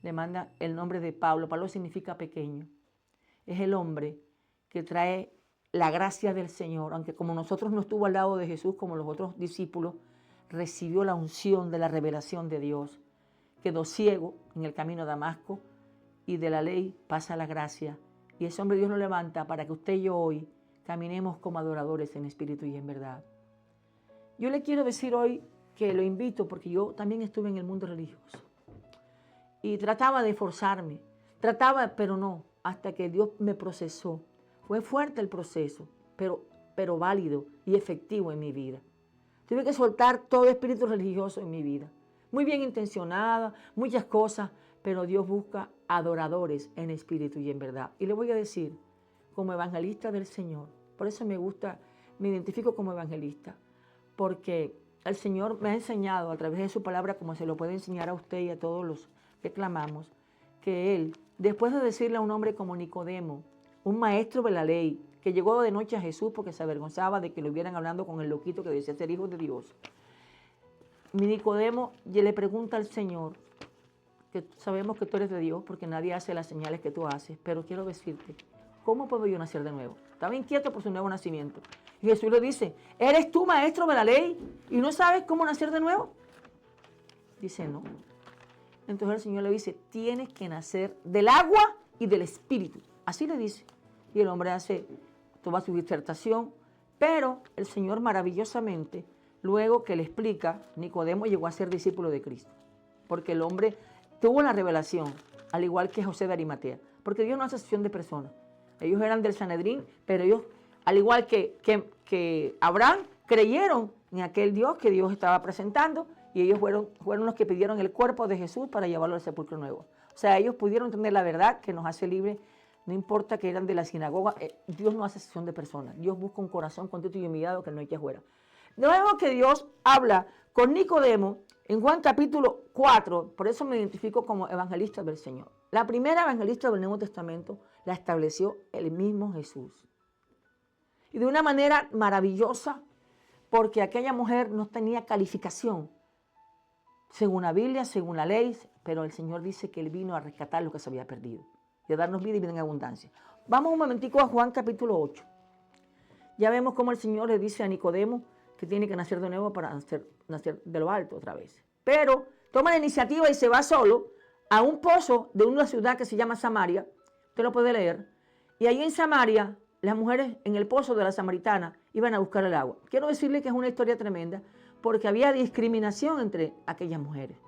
D: le manda el nombre de Pablo. Pablo significa pequeño. Es el hombre que trae la gracia del Señor, aunque como nosotros no estuvo al lado de Jesús como los otros discípulos, recibió la unción de la revelación de Dios. Quedó ciego en el camino a Damasco y de la ley pasa la gracia. Y ese hombre Dios lo levanta para que usted y yo hoy caminemos como adoradores en espíritu y en verdad. Yo le quiero decir hoy que lo invito porque yo también estuve en el mundo religioso. Y trataba de forzarme, pero no, hasta que Dios me procesó. Fue fuerte el proceso, pero válido y efectivo en mi vida. Tuve que soltar todo espíritu religioso en mi vida. Muy bien intencionada, muchas cosas, pero Dios busca adoradores en espíritu y en verdad. Y le voy a decir, como evangelista del Señor, por eso me gusta, me identifico como evangelista, porque el Señor me ha enseñado a través de su palabra, como se lo puede enseñar a usted y a todos los que clamamos, que Él, después de decirle a un hombre como Nicodemo, un maestro de la ley, que llegó de noche a Jesús porque se avergonzaba de que lo hubieran hablando con el loquito que decía ser hijo de Dios. Mi Nicodemo le pregunta al Señor, que sabemos que tú eres de Dios porque nadie hace las señales que tú haces, pero quiero decirte, ¿cómo puedo yo nacer de nuevo? Estaba inquieto por su nuevo nacimiento. Y Jesús le dice, ¿eres tú maestro de la ley y no sabes cómo nacer de nuevo? Dice, no. Entonces el Señor le dice, tienes que nacer del agua y del espíritu. Así le dice. Y el hombre toma su disertación, pero el Señor maravillosamente, luego que le explica, Nicodemo llegó a ser discípulo de Cristo. Porque el hombre tuvo la revelación, al igual que José de Arimatea. Porque Dios no hace excepción de personas. Ellos eran del Sanedrín, pero ellos, al igual que Abraham, creyeron en aquel Dios que Dios estaba presentando y ellos fueron los que pidieron el cuerpo de Jesús para llevarlo al sepulcro nuevo. O sea, ellos pudieron tener la verdad que nos hace libres, no importa que eran de la sinagoga, Dios no hace excepción de personas. Dios busca un corazón contrito y humillado que no eche fuera. Luego que Dios habla con Nicodemo en Juan capítulo 4, por eso me identifico como evangelista del Señor. La primera evangelista del Nuevo Testamento la estableció el mismo Jesús. Y de una manera maravillosa, porque aquella mujer no tenía calificación, según la Biblia, según la ley, pero el Señor dice que Él vino a rescatar lo que se había perdido, y a darnos vida y vida en abundancia. Vamos un momentico a Juan capítulo 8. Ya vemos cómo el Señor le dice a Nicodemo que tiene que nacer de nuevo para nacer de lo alto otra vez. Pero toma la iniciativa y se va solo a un pozo de una ciudad que se llama Samaria. Usted lo puede leer. Y ahí en Samaria, las mujeres en el pozo de la samaritana iban a buscar el agua. Quiero decirle que es una historia tremenda porque había discriminación entre aquellas mujeres.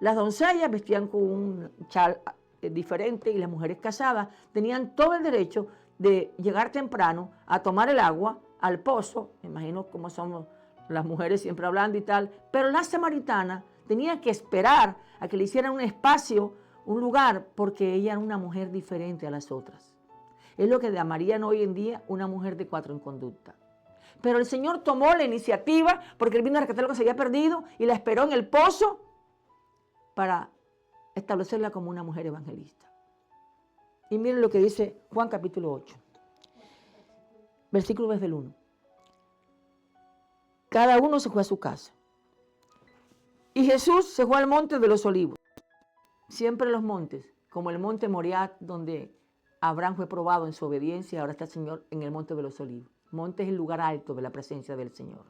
D: Las doncellas vestían con un chal diferente y las mujeres casadas tenían todo el derecho de llegar temprano a tomar el agua al pozo. Me imagino cómo somos las mujeres siempre hablando y tal. Pero la samaritana tenía que esperar a que le hicieran un espacio, un lugar, porque ella era una mujer diferente a las otras. Es lo que llamarían hoy en día una mujer de 4 en conducta. Pero el Señor tomó la iniciativa porque Él vino a rescatar lo que se había perdido y la esperó en el pozo para establecerla como una mujer evangelista. Y miren lo que dice Juan capítulo 8, versículo desde el 1. Cada uno se fue a su casa. Y Jesús se fue al monte de los olivos. Siempre los montes, como el monte Moriah, donde Abraham fue probado en su obediencia, ahora está el Señor en el monte de los olivos. Monte es el lugar alto de la presencia del Señor.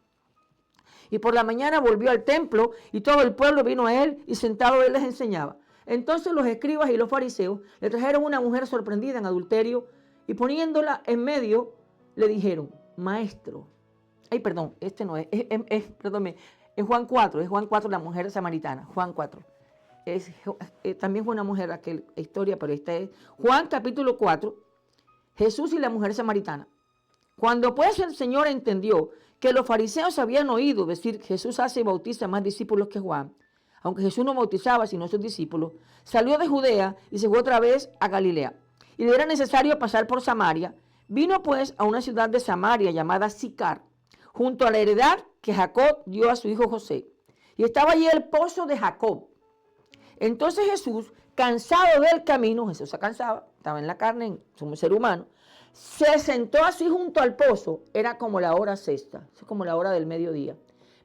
D: Y por la mañana volvió al templo y todo el pueblo vino a él y sentado él les enseñaba. Entonces los escribas y los fariseos le trajeron una mujer sorprendida en adulterio y poniéndola en medio le dijeron, maestro. Ay, perdón, este no es, perdón, es Juan 4, es Juan 4 la mujer samaritana, Juan 4. También fue una mujer aquella historia, pero esta es Juan capítulo 4, Jesús y la mujer samaritana. Cuando pues el Señor entendió que los fariseos habían oído decir Jesús hace y bautiza más discípulos que Juan, aunque Jesús no bautizaba sino sus discípulos, salió de Judea y se fue otra vez a Galilea. Y le era necesario pasar por Samaria. Vino pues a una ciudad de Samaria llamada Sicar, junto a la heredad que Jacob dio a su hijo José. Y estaba allí el pozo de Jacob. Entonces Jesús, cansado del camino, Jesús se cansaba, estaba en la carne, como ser humano, se sentó así junto al pozo, era como la hora sexta, es como la hora del mediodía.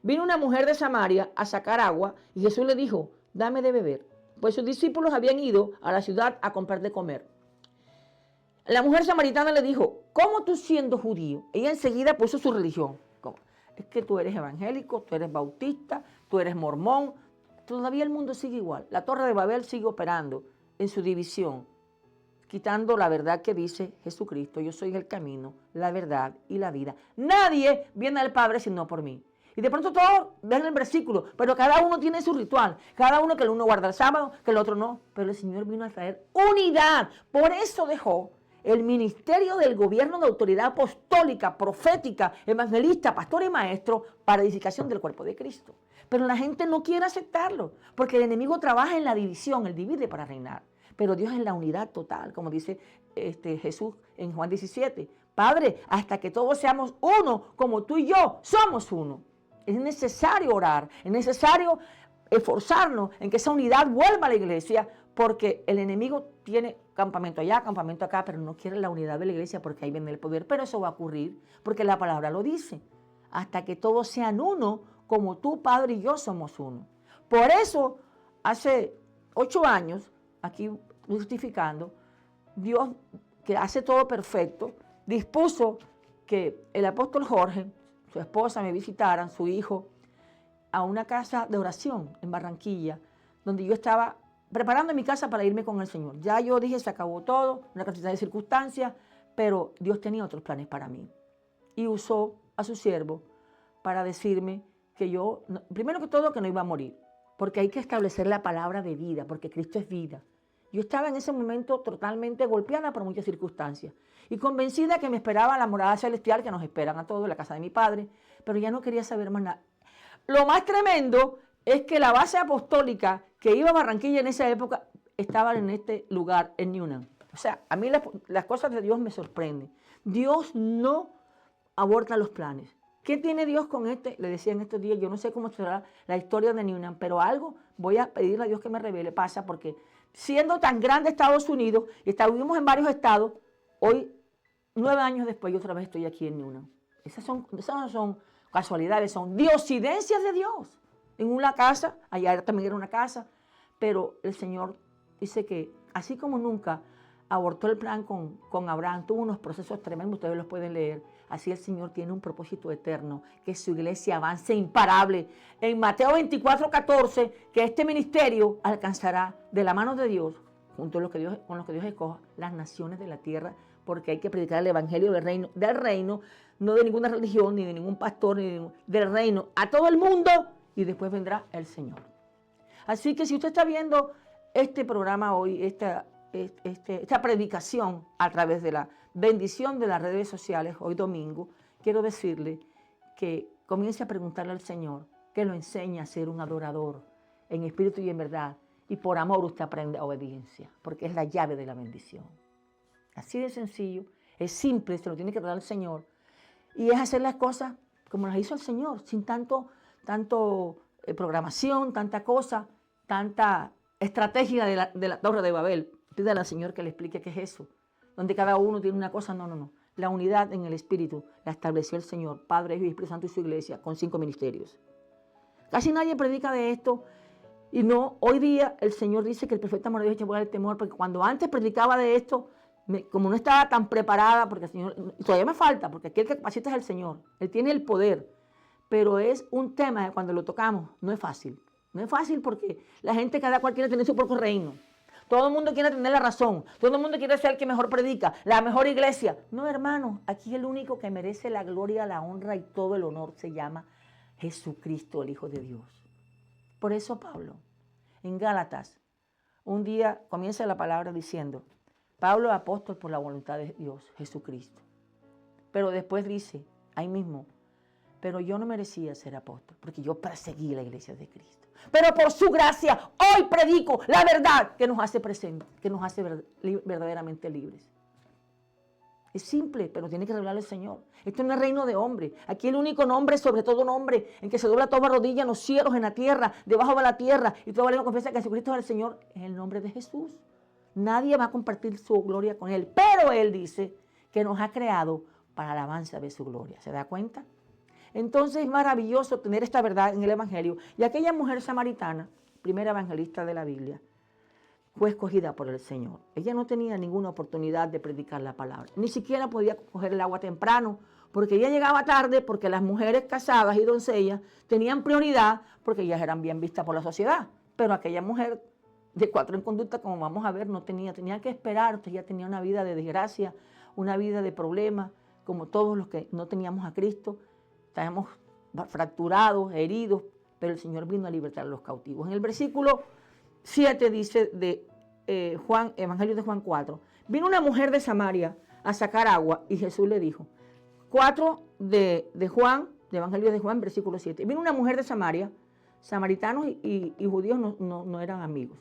D: Vino una mujer de Samaria a sacar agua y Jesús le dijo, dame de beber, pues sus discípulos habían ido a la ciudad a comprar de comer. La mujer samaritana le dijo, ¿cómo tú siendo judío? Ella enseguida puso su religión. ¿Cómo? Es que tú eres evangélico, tú eres bautista, tú eres mormón. Todavía el mundo sigue igual. La Torre de Babel sigue operando en su división, quitando la verdad que dice Jesucristo, yo soy el camino, la verdad y la vida. Nadie viene al Padre sino por mí. Y de pronto todos ven el versículo, pero cada uno tiene su ritual. Cada uno, que el uno guarda el sábado, que el otro no. Pero el Señor vino a traer unidad. Por eso dejó el ministerio del gobierno de autoridad apostólica, profética, evangelista, pastor y maestro para edificación del cuerpo de Cristo. Pero la gente no quiere aceptarlo, porque el enemigo trabaja en la división, él divide para reinar. Pero Dios es la unidad total, como dice Jesús en Juan 17. Padre, hasta que todos seamos uno, como tú y yo somos uno. Es necesario orar, es necesario esforzarnos en que esa unidad vuelva a la iglesia, porque el enemigo tiene campamento allá, campamento acá, pero no quiere la unidad de la iglesia porque ahí viene el poder. Pero eso va a ocurrir porque la palabra lo dice. Hasta que todos sean uno, como tú, Padre, y yo somos uno. Por eso, hace 8 años, aquí justificando, Dios, que hace todo perfecto, dispuso que el apóstol Jorge, su esposa, me visitaran, su hijo, a una casa de oración en Barranquilla, donde yo estaba preparando mi casa para irme con el Señor. Ya yo dije, se acabó todo, una cantidad de circunstancias, pero Dios tenía otros planes para mí. Y usó a su siervo para decirme que yo, primero que todo, que no iba a morir, porque hay que establecer la palabra de vida, porque Cristo es vida. Yo estaba en ese momento totalmente golpeada por muchas circunstancias y convencida que me esperaba la morada celestial que nos esperan a todos en la casa de mi padre, pero ya no quería saber más nada. Lo más tremendo es que la base apostólica que iba a Barranquilla en esa época estaba en este lugar, en Newnan. O sea, a mí las cosas de Dios me sorprenden. Dios no aborta los planes. ¿Qué tiene Dios con este? Le decía en estos días, yo no sé cómo será la historia de Newnan, pero algo voy a pedirle a Dios que me revele, pasa, porque siendo tan grande Estados Unidos, y vivimos en varios estados, hoy, 9 años después, yo otra vez estoy aquí en Newnan. Esas no son casualidades, son diosidencias de Dios. En una casa, allá también era una casa, pero el Señor dice que así como nunca abortó el plan con Abraham, tuvo unos procesos tremendos, ustedes los pueden leer. Así el Señor tiene un propósito eterno, que su iglesia avance imparable. En Mateo 24:14, que este ministerio alcanzará de la mano de Dios, junto con los que Dios escoja, las naciones de la tierra, porque hay que predicar el evangelio del reino, no de ninguna religión, ni de ningún pastor, del reino, a todo el mundo, y después vendrá el Señor. Así que si usted está viendo este programa hoy, esta predicación a través de la bendición de las redes sociales, hoy domingo, quiero decirle que comience a preguntarle al Señor que lo enseñe a ser un adorador en espíritu y en verdad, y por amor usted aprende obediencia, porque es la llave de la bendición. Así de sencillo, Es simple, se lo tiene que dar el Señor. Y es hacer las cosas como las hizo el Señor, sin tanto programación, tanta cosa, tanta estrategia de la Torre de Babel. Pídale al Señor que le explique qué es eso. Donde cada uno tiene una cosa, no. La unidad en el Espíritu la estableció el Señor, Padre, Hijo y Espíritu Santo y su iglesia, con 5 ministerios. Casi nadie predica de esto. Y no, hoy día el Señor dice que el perfecto amor de Dios echa fuera el temor, porque cuando antes predicaba de esto, como no estaba tan preparada, porque el Señor, todavía me falta, porque aquí el que capacita es el Señor, Él tiene el poder, pero es un tema que cuando lo tocamos no es fácil. No es fácil porque la gente, cada cual quiere tener su propio reino. Todo el mundo quiere tener la razón, todo el mundo quiere ser el que mejor predica, la mejor iglesia. No, hermano, aquí el único que merece la gloria, la honra y todo el honor se llama Jesucristo, el Hijo de Dios. Por eso Pablo, en Gálatas, un día comienza la palabra diciendo, Pablo apóstol por la voluntad de Dios, Jesucristo. Pero después dice, ahí mismo, pero yo no merecía ser apóstol, porque yo perseguí la iglesia de Cristo. Pero por su gracia, hoy predico la verdad que nos hace presentes, que nos hace verdaderamente libres. Es simple, pero tiene que revelar el Señor. Esto no es reino de hombre. Aquí el único nombre, sobre todo nombre, en que se dobla toda rodilla en los cielos, en la tierra, debajo de la tierra, y toda lengua confiesa que Jesucristo es el Señor, es el nombre de Jesús. Nadie va a compartir su gloria con Él, pero Él dice que nos ha creado para alabanza de su gloria. ¿Se da cuenta? Entonces es maravilloso tener esta verdad en el Evangelio. Y aquella mujer samaritana, primera evangelista de la Biblia, fue escogida por el Señor. Ella no tenía ninguna oportunidad de predicar la palabra. Ni siquiera podía coger el agua temprano, porque ella llegaba tarde, porque las mujeres casadas y doncellas tenían prioridad, porque ellas eran bien vistas por la sociedad. Pero aquella mujer de 4 en conducta, como vamos a ver, no tenía que esperar. Ella tenía una vida de desgracia, una vida de problemas, como todos los que no teníamos a Cristo. Estábamos fracturados, heridos, pero el Señor vino a libertar a los cautivos. En el versículo 7 dice de Juan, Evangelio de Juan 4, vino una mujer de Samaria a sacar agua y Jesús le dijo, 4 de Juan, de Evangelio de Juan, versículo 7, vino una mujer de Samaria, samaritanos y judíos no eran amigos,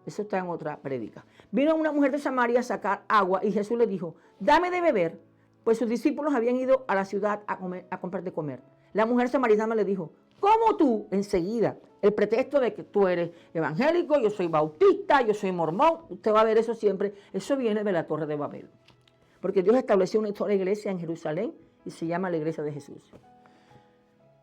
D: eso está en otra prédica. Vino una mujer de Samaria a sacar agua y Jesús le dijo, dame de beber, pues sus discípulos habían ido a la ciudad a comprar de comer. La mujer samaritana le dijo, ¿cómo tú? Enseguida, el pretexto de que tú eres evangélico, yo soy bautista, yo soy mormón, usted va a ver eso siempre, eso viene de la Torre de Babel. Porque Dios estableció una sola iglesia en Jerusalén y se llama la iglesia de Jesús.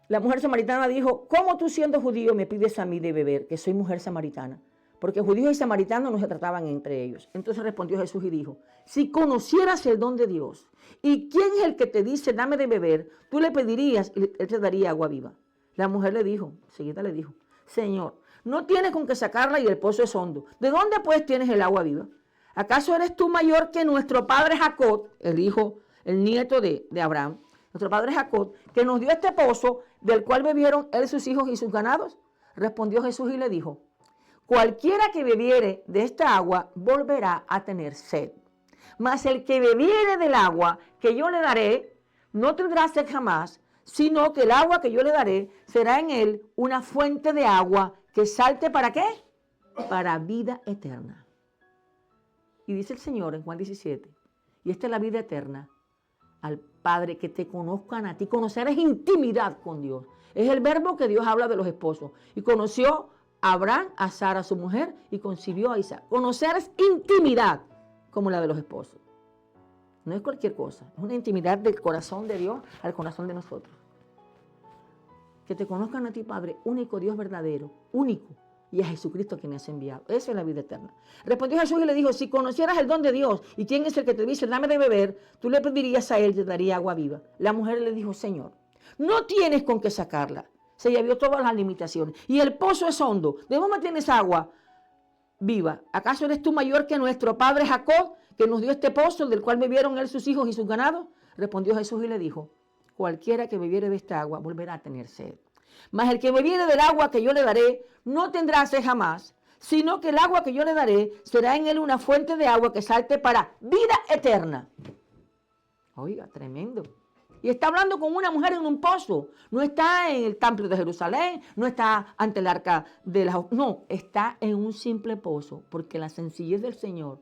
D: La mujer samaritana dijo, ¿cómo tú siendo judío me pides a mí de beber, que soy mujer samaritana? Porque judíos y samaritanos no se trataban entre ellos. Entonces respondió Jesús y dijo, si conocieras el don de Dios, y quién es el que te dice, dame de beber, tú le pedirías y él te daría agua viva. La mujer le dijo, seguida le dijo, Señor, no tienes con qué sacarla y el pozo es hondo. ¿De dónde pues tienes el agua viva? ¿Acaso eres tú mayor que nuestro padre Jacob, el nieto de Abraham, nuestro padre Jacob, que nos dio este pozo, del cual bebieron él, sus hijos y sus ganados? Respondió Jesús y le dijo, cualquiera que bebiere de esta agua volverá a tener sed. Mas el que bebiere del agua que yo le daré, no tendrá sed jamás, sino que el agua que yo le daré será en él una fuente de agua que salte ¿para qué? Para vida eterna. Y dice el Señor en Juan 17, y esta es la vida eterna, al Padre, que te conozcan a ti. Conocer es intimidad con Dios. Es el verbo que Dios habla de los esposos. Y conoció a Abraham, a Sara, su mujer, y concibió a Isaac. Conocer es intimidad como la de los esposos. No es cualquier cosa, es una intimidad del corazón de Dios al corazón de nosotros. Que te conozcan a ti, Padre, único Dios verdadero, único, y a Jesucristo quien has enviado. Esa es la vida eterna. Respondió Jesús y le dijo, si conocieras el don de Dios y quién es el que te dice, dame de beber, tú le pedirías a él, te daría agua viva. La mujer le dijo, Señor, no tienes con qué sacarla. Se ya vio todas las limitaciones. Y el pozo es hondo. ¿De dónde tienes agua viva? ¿Acaso eres tú mayor que nuestro padre Jacob, que nos dio este pozo, del cual bebieron él, sus hijos y sus ganados? Respondió Jesús y le dijo, cualquiera que bebiere de esta agua volverá a tener sed. Mas el que bebiere del agua que yo le daré no tendrá sed jamás, sino que el agua que yo le daré será en él una fuente de agua que salte para vida eterna. Oiga, tremendo. Y está hablando con una mujer en un pozo. No está en el templo de Jerusalén, no está ante el arca de la... No, está en un simple pozo, porque la sencillez del Señor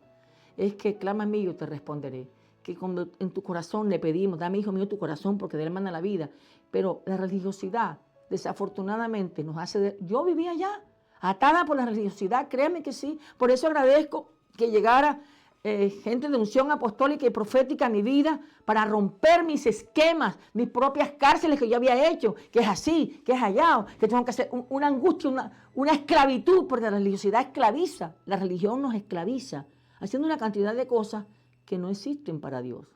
D: es que clama a mí y yo te responderé. que cuando en tu corazón le pedimos, dame, hijo mío, tu corazón, porque de él manda la vida. Pero la religiosidad, desafortunadamente, nos hace... Yo vivía allá, atada por la religiosidad, créeme que sí. Por eso agradezco que llegara gente de unción apostólica y profética a mi vida para romper mis esquemas, mis propias cárceles que yo había hecho, que es así, que es allá, que tengo que hacer una angustia, una esclavitud, porque la religiosidad esclaviza, la religión nos esclaviza, haciendo una cantidad de cosas que no existen para Dios.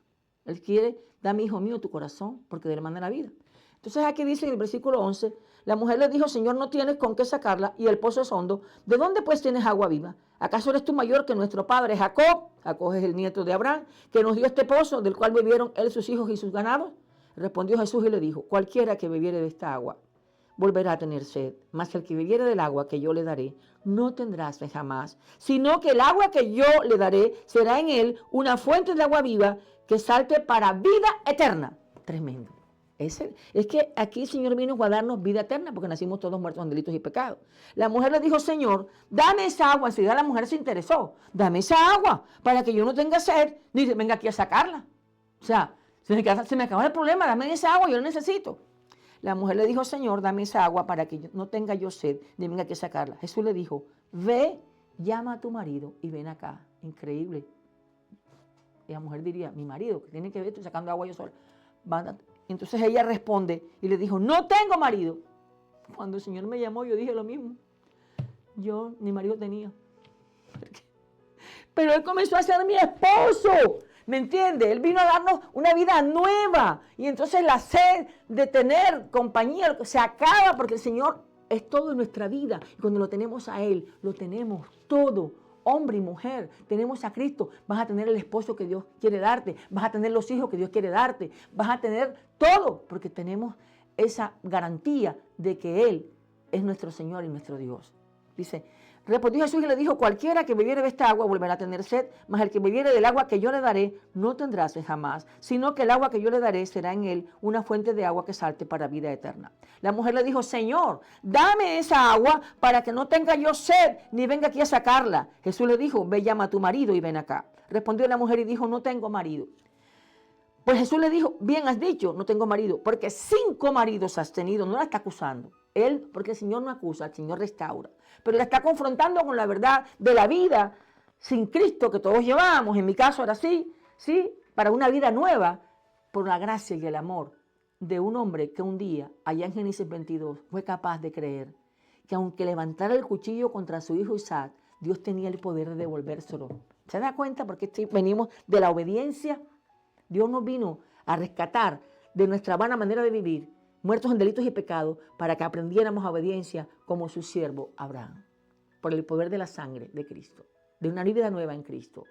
D: Él quiere, dame, hijo mío, tu corazón, porque de él manda la vida. Entonces aquí dice en el versículo 11, la mujer le dijo, Señor, no tienes con qué sacarla y el pozo es hondo. ¿De dónde pues tienes agua viva? ¿Acaso eres tú mayor que nuestro padre Jacob? Jacob es el nieto de Abraham, que nos dio este pozo, del cual bebieron él, sus hijos y sus ganados. Respondió Jesús y le dijo, cualquiera que bebiere de esta agua volverá a tener sed, mas el que bebiere del agua que yo le daré no tendrá sed jamás, sino que el agua que yo le daré será en él una fuente de agua viva que salte para vida eterna. Tremendo. Es que aquí el Señor vino a darnos vida eterna porque nacimos todos muertos en delitos y pecados. La mujer le dijo, Señor, dame esa agua. Enseguida la mujer se interesó. Dame esa agua para que yo no tenga sed. Dice, venga aquí a sacarla. O sea, se me acabó el problema, dame esa agua, yo la necesito. La mujer le dijo, Señor, dame esa agua para que no tenga yo sed, ni venga aquí a sacarla. Jesús le dijo, ve, llama a tu marido y ven acá. Increíble. Y la mujer diría, mi marido, que tiene que ver, estoy sacando agua yo sola. Entonces ella responde y le dijo, no tengo marido. Cuando el Señor me llamó, yo dije lo mismo. Yo ni marido tenía. Pero Él comenzó a ser mi esposo. ¿Me entiende? Él vino a darnos una vida nueva. Y entonces la sed de tener compañía se acaba porque el Señor es todo en nuestra vida. Y cuando lo tenemos a Él, lo tenemos todo. Hombre y mujer, tenemos a Cristo, vas a tener el esposo que Dios quiere darte, vas a tener los hijos que Dios quiere darte, vas a tener todo, porque tenemos esa garantía de que Él es nuestro Señor y nuestro Dios. Dice, respondió Jesús y le dijo, cualquiera que bebiere de esta agua volverá a tener sed, mas el que bebiere del agua que yo le daré no tendrá sed jamás, sino que el agua que yo le daré será en él una fuente de agua que salte para vida eterna. La mujer le dijo, Señor, dame esa agua para que no tenga yo sed, ni venga aquí a sacarla. Jesús le dijo, ve, llama a tu marido y ven acá. Respondió la mujer y dijo, no tengo marido. Pues Jesús le dijo, bien has dicho, no tengo marido, porque 5 maridos has tenido, no la está acusando. Él, porque el Señor no acusa, el Señor restaura. Pero la está confrontando con la verdad de la vida sin Cristo que todos llevamos. En mi caso era así, ¿sí? Para una vida nueva, por la gracia y el amor de un hombre que un día, allá en Génesis 22, fue capaz de creer que aunque levantara el cuchillo contra su hijo Isaac, Dios tenía el poder de devolvérselo. ¿Se da cuenta? Porque venimos de la obediencia. Dios nos vino a rescatar de nuestra vana manera de vivir, muertos en delitos y pecados, para que aprendiéramos a obediencia como su siervo Abraham, por el poder de la sangre de Cristo, de una vida nueva en Cristo,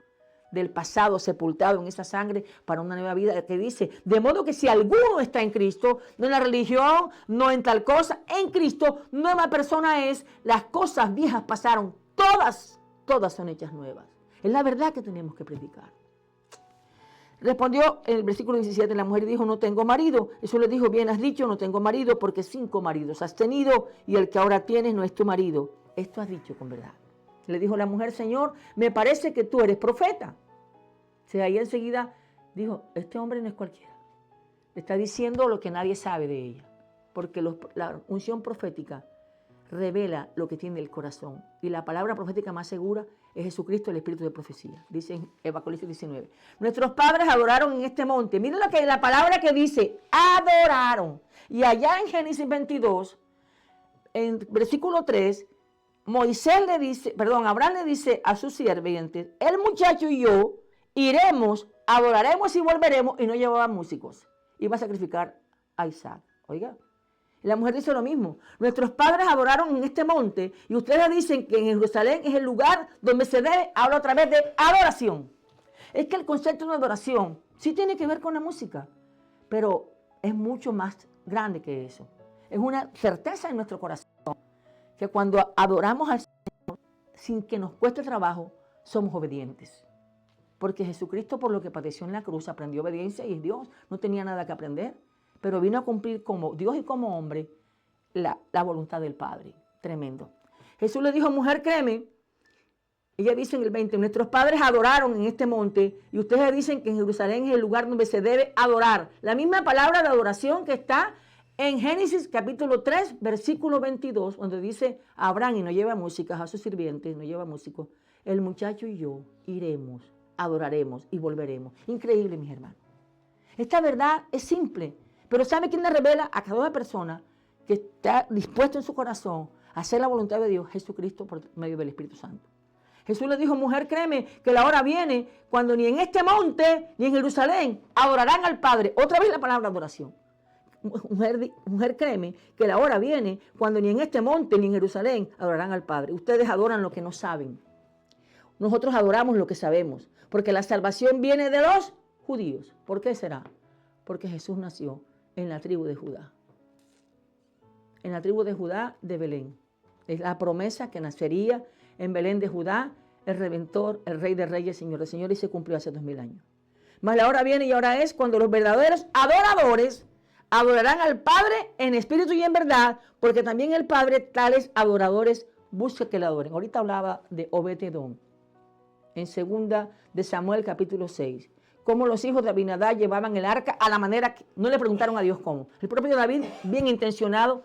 D: del pasado sepultado en esa sangre para una nueva vida que dice, de modo que si alguno está en Cristo, no en la religión, no en tal cosa, en Cristo, nueva persona es, las cosas viejas pasaron, todas son hechas nuevas. Es la verdad que tenemos que predicar. Respondió en el versículo 17, la mujer dijo, no tengo marido. Jesús le dijo, bien has dicho, no tengo marido, porque 5 maridos has tenido y el que ahora tienes no es tu marido. Esto has dicho con verdad. Le dijo la mujer, Señor, me parece que tú eres profeta. O sea, ahí enseguida dijo, este hombre no es cualquiera. Le está diciendo lo que nadie sabe de ella, porque la unción profética revela lo que tiene el corazón. Y la palabra profética más segura es Jesucristo, el Espíritu de profecía. Dice en Apocalipsis 19. Nuestros padres adoraron en este monte. Miren lo que la palabra que dice, adoraron. Y allá en Génesis 22, en versículo 3, Abraham le dice a sus sirvientes, el muchacho y yo iremos, adoraremos y volveremos, y no llevaba músicos. Iba a sacrificar a Isaac. Oiga. Y la mujer dice lo mismo. Nuestros padres adoraron en este monte y ustedes dicen que en Jerusalén es el lugar donde se debe hablar otra vez de adoración. Es que el concepto de adoración sí tiene que ver con la música, pero es mucho más grande que eso. Es una certeza en nuestro corazón que cuando adoramos al Señor sin que nos cueste trabajo, somos obedientes. Porque Jesucristo, por lo que padeció en la cruz, aprendió obediencia y es Dios. No tenía nada que aprender. Pero vino a cumplir como Dios y como hombre la voluntad del Padre. Tremendo. Jesús le dijo, mujer, créeme, Ella dice en el 20, nuestros padres adoraron en este monte y ustedes dicen que en Jerusalén es el lugar donde se debe adorar. La misma palabra de adoración que está en Génesis capítulo 3, versículo 22, donde dice Abraham, y no lleva músicas a sus sirvientes, no lleva músicos, el muchacho y yo iremos, adoraremos y volveremos. Increíble, mis hermanos. Esta verdad es simple, pero ¿sabe quién la revela? A cada persona que está dispuesto en su corazón a hacer la voluntad de Dios, Jesucristo, por medio del Espíritu Santo. Jesús le dijo, mujer, créeme que la hora viene cuando ni en este monte ni en Jerusalén adorarán al Padre. Otra vez la palabra adoración. Mujer, créeme que la hora viene cuando ni en este monte ni en Jerusalén adorarán al Padre. Ustedes adoran lo que no saben. Nosotros adoramos lo que sabemos, porque la salvación viene de los judíos. ¿Por qué será? Porque Jesús nació en la tribu de Judá. En la tribu de Judá de Belén. Es la promesa que nacería en Belén de Judá, el Redentor, el Rey de Reyes, Señor de Señores, y se cumplió hace 2000 años. Mas la hora viene y ahora es cuando los verdaderos adoradores adorarán al Padre en espíritu y en verdad, porque también el Padre tales adoradores busca que le adoren. Ahorita hablaba de Obed-Edom, en 2 de Samuel capítulo 6. Cómo los hijos de Abinadab llevaban el arca a la manera que no le preguntaron a Dios cómo. El propio David, bien intencionado,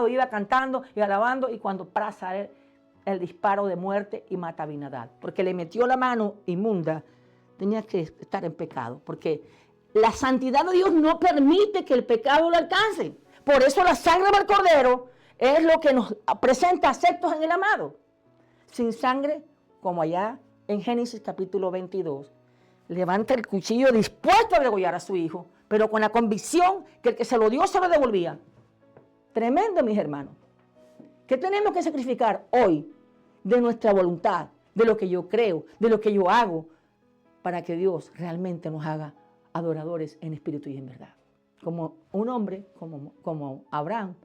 D: iba cantando y alabando, y cuando pasa el disparo de muerte y mata a Abinadab, porque le metió la mano inmunda, tenía que estar en pecado, porque la santidad de Dios no permite que el pecado lo alcance. Por eso la sangre del Cordero es lo que nos presenta aceptos en el amado. Sin sangre, como allá en Génesis capítulo 22, levanta el cuchillo dispuesto a degollar a su hijo, pero con la convicción que el que se lo dio se lo devolvía. Tremendo, mis hermanos. ¿Qué tenemos que sacrificar hoy de nuestra voluntad, de lo que yo creo, de lo que yo hago, para que Dios realmente nos haga adoradores en espíritu y en verdad? Como un hombre, como Abraham,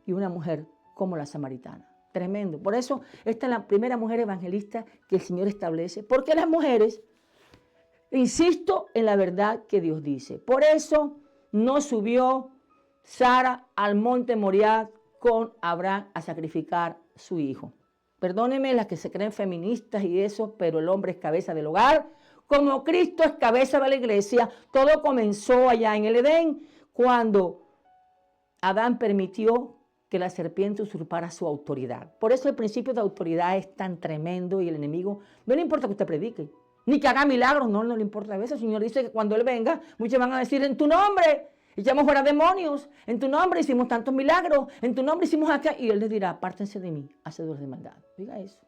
D: y una mujer como la samaritana. Tremendo. Por eso, esta es la primera mujer evangelista que el Señor establece, porque las mujeres, insisto en la verdad que Dios dice. Por eso no subió Sara al monte Moriah con Abraham a sacrificar su hijo. Perdónenme las que se creen feministas y eso, pero el hombre es cabeza del hogar, como Cristo es cabeza de la iglesia. Todo comenzó allá en el Edén, cuando Adán permitió que la serpiente usurpara su autoridad. Por eso el principio de autoridad es tan tremendo, y el enemigo no le importa que usted predique, ni que haga milagros, no le importa. A veces el Señor dice que cuando Él venga, muchos van a decir, en tu nombre echamos fuera demonios, en tu nombre hicimos tantos milagros, en tu nombre hicimos acá, y Él les dirá, apártense de mí, hacedores de maldad. Diga eso.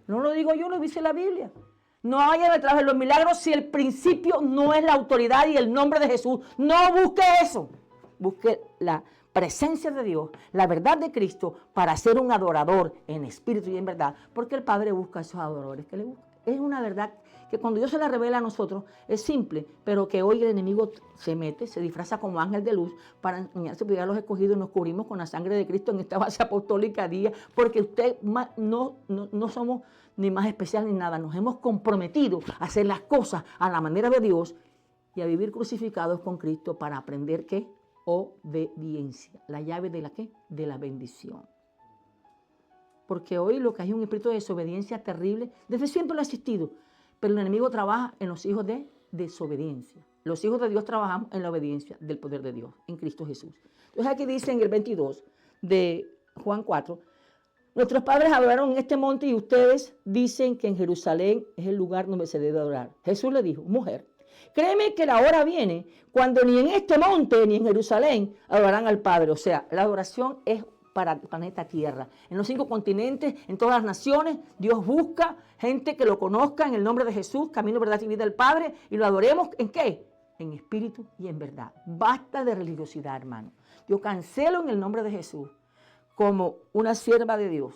D: No lo digo yo, lo dice la Biblia. No haya detrás de los milagros si el principio no es la autoridad y el nombre de Jesús. No busque eso. Busque la presencia de Dios, la verdad de Cristo, para ser un adorador en espíritu y en verdad, porque el Padre busca a esos adoradores que le buscan. Es una verdad que cuando Dios se la revela a nosotros es simple, pero que hoy el enemigo se mete, se disfraza como ángel de luz para enseñarse a los escogidos, y nos cubrimos con la sangre de Cristo en esta base apostólica día, porque usted no somos ni más especial ni nada, nos hemos comprometido a hacer las cosas a la manera de Dios y a vivir crucificados con Cristo para aprender ¿qué? Obediencia, la llave de la ¿qué? De la bendición. Porque hoy lo que hay es un espíritu de desobediencia terrible, desde siempre lo ha existido, pero el enemigo trabaja en los hijos de desobediencia. Los hijos de Dios trabajamos en la obediencia del poder de Dios, en Cristo Jesús. Entonces aquí dice en el 22 de Juan 4, nuestros padres adoraron en este monte y ustedes dicen que en Jerusalén es el lugar donde se debe adorar. Jesús le dijo, mujer, créeme que la hora viene cuando ni en este monte ni en Jerusalén adorarán al Padre. O sea, la adoración es para el planeta Tierra. En los 5 continentes, en todas las naciones, Dios busca gente que lo conozca en el nombre de Jesús, camino, verdad y vida del Padre, y lo adoremos ¿en qué? En espíritu y en verdad. Basta de religiosidad, hermano. Yo cancelo en el nombre de Jesús como una sierva de Dios,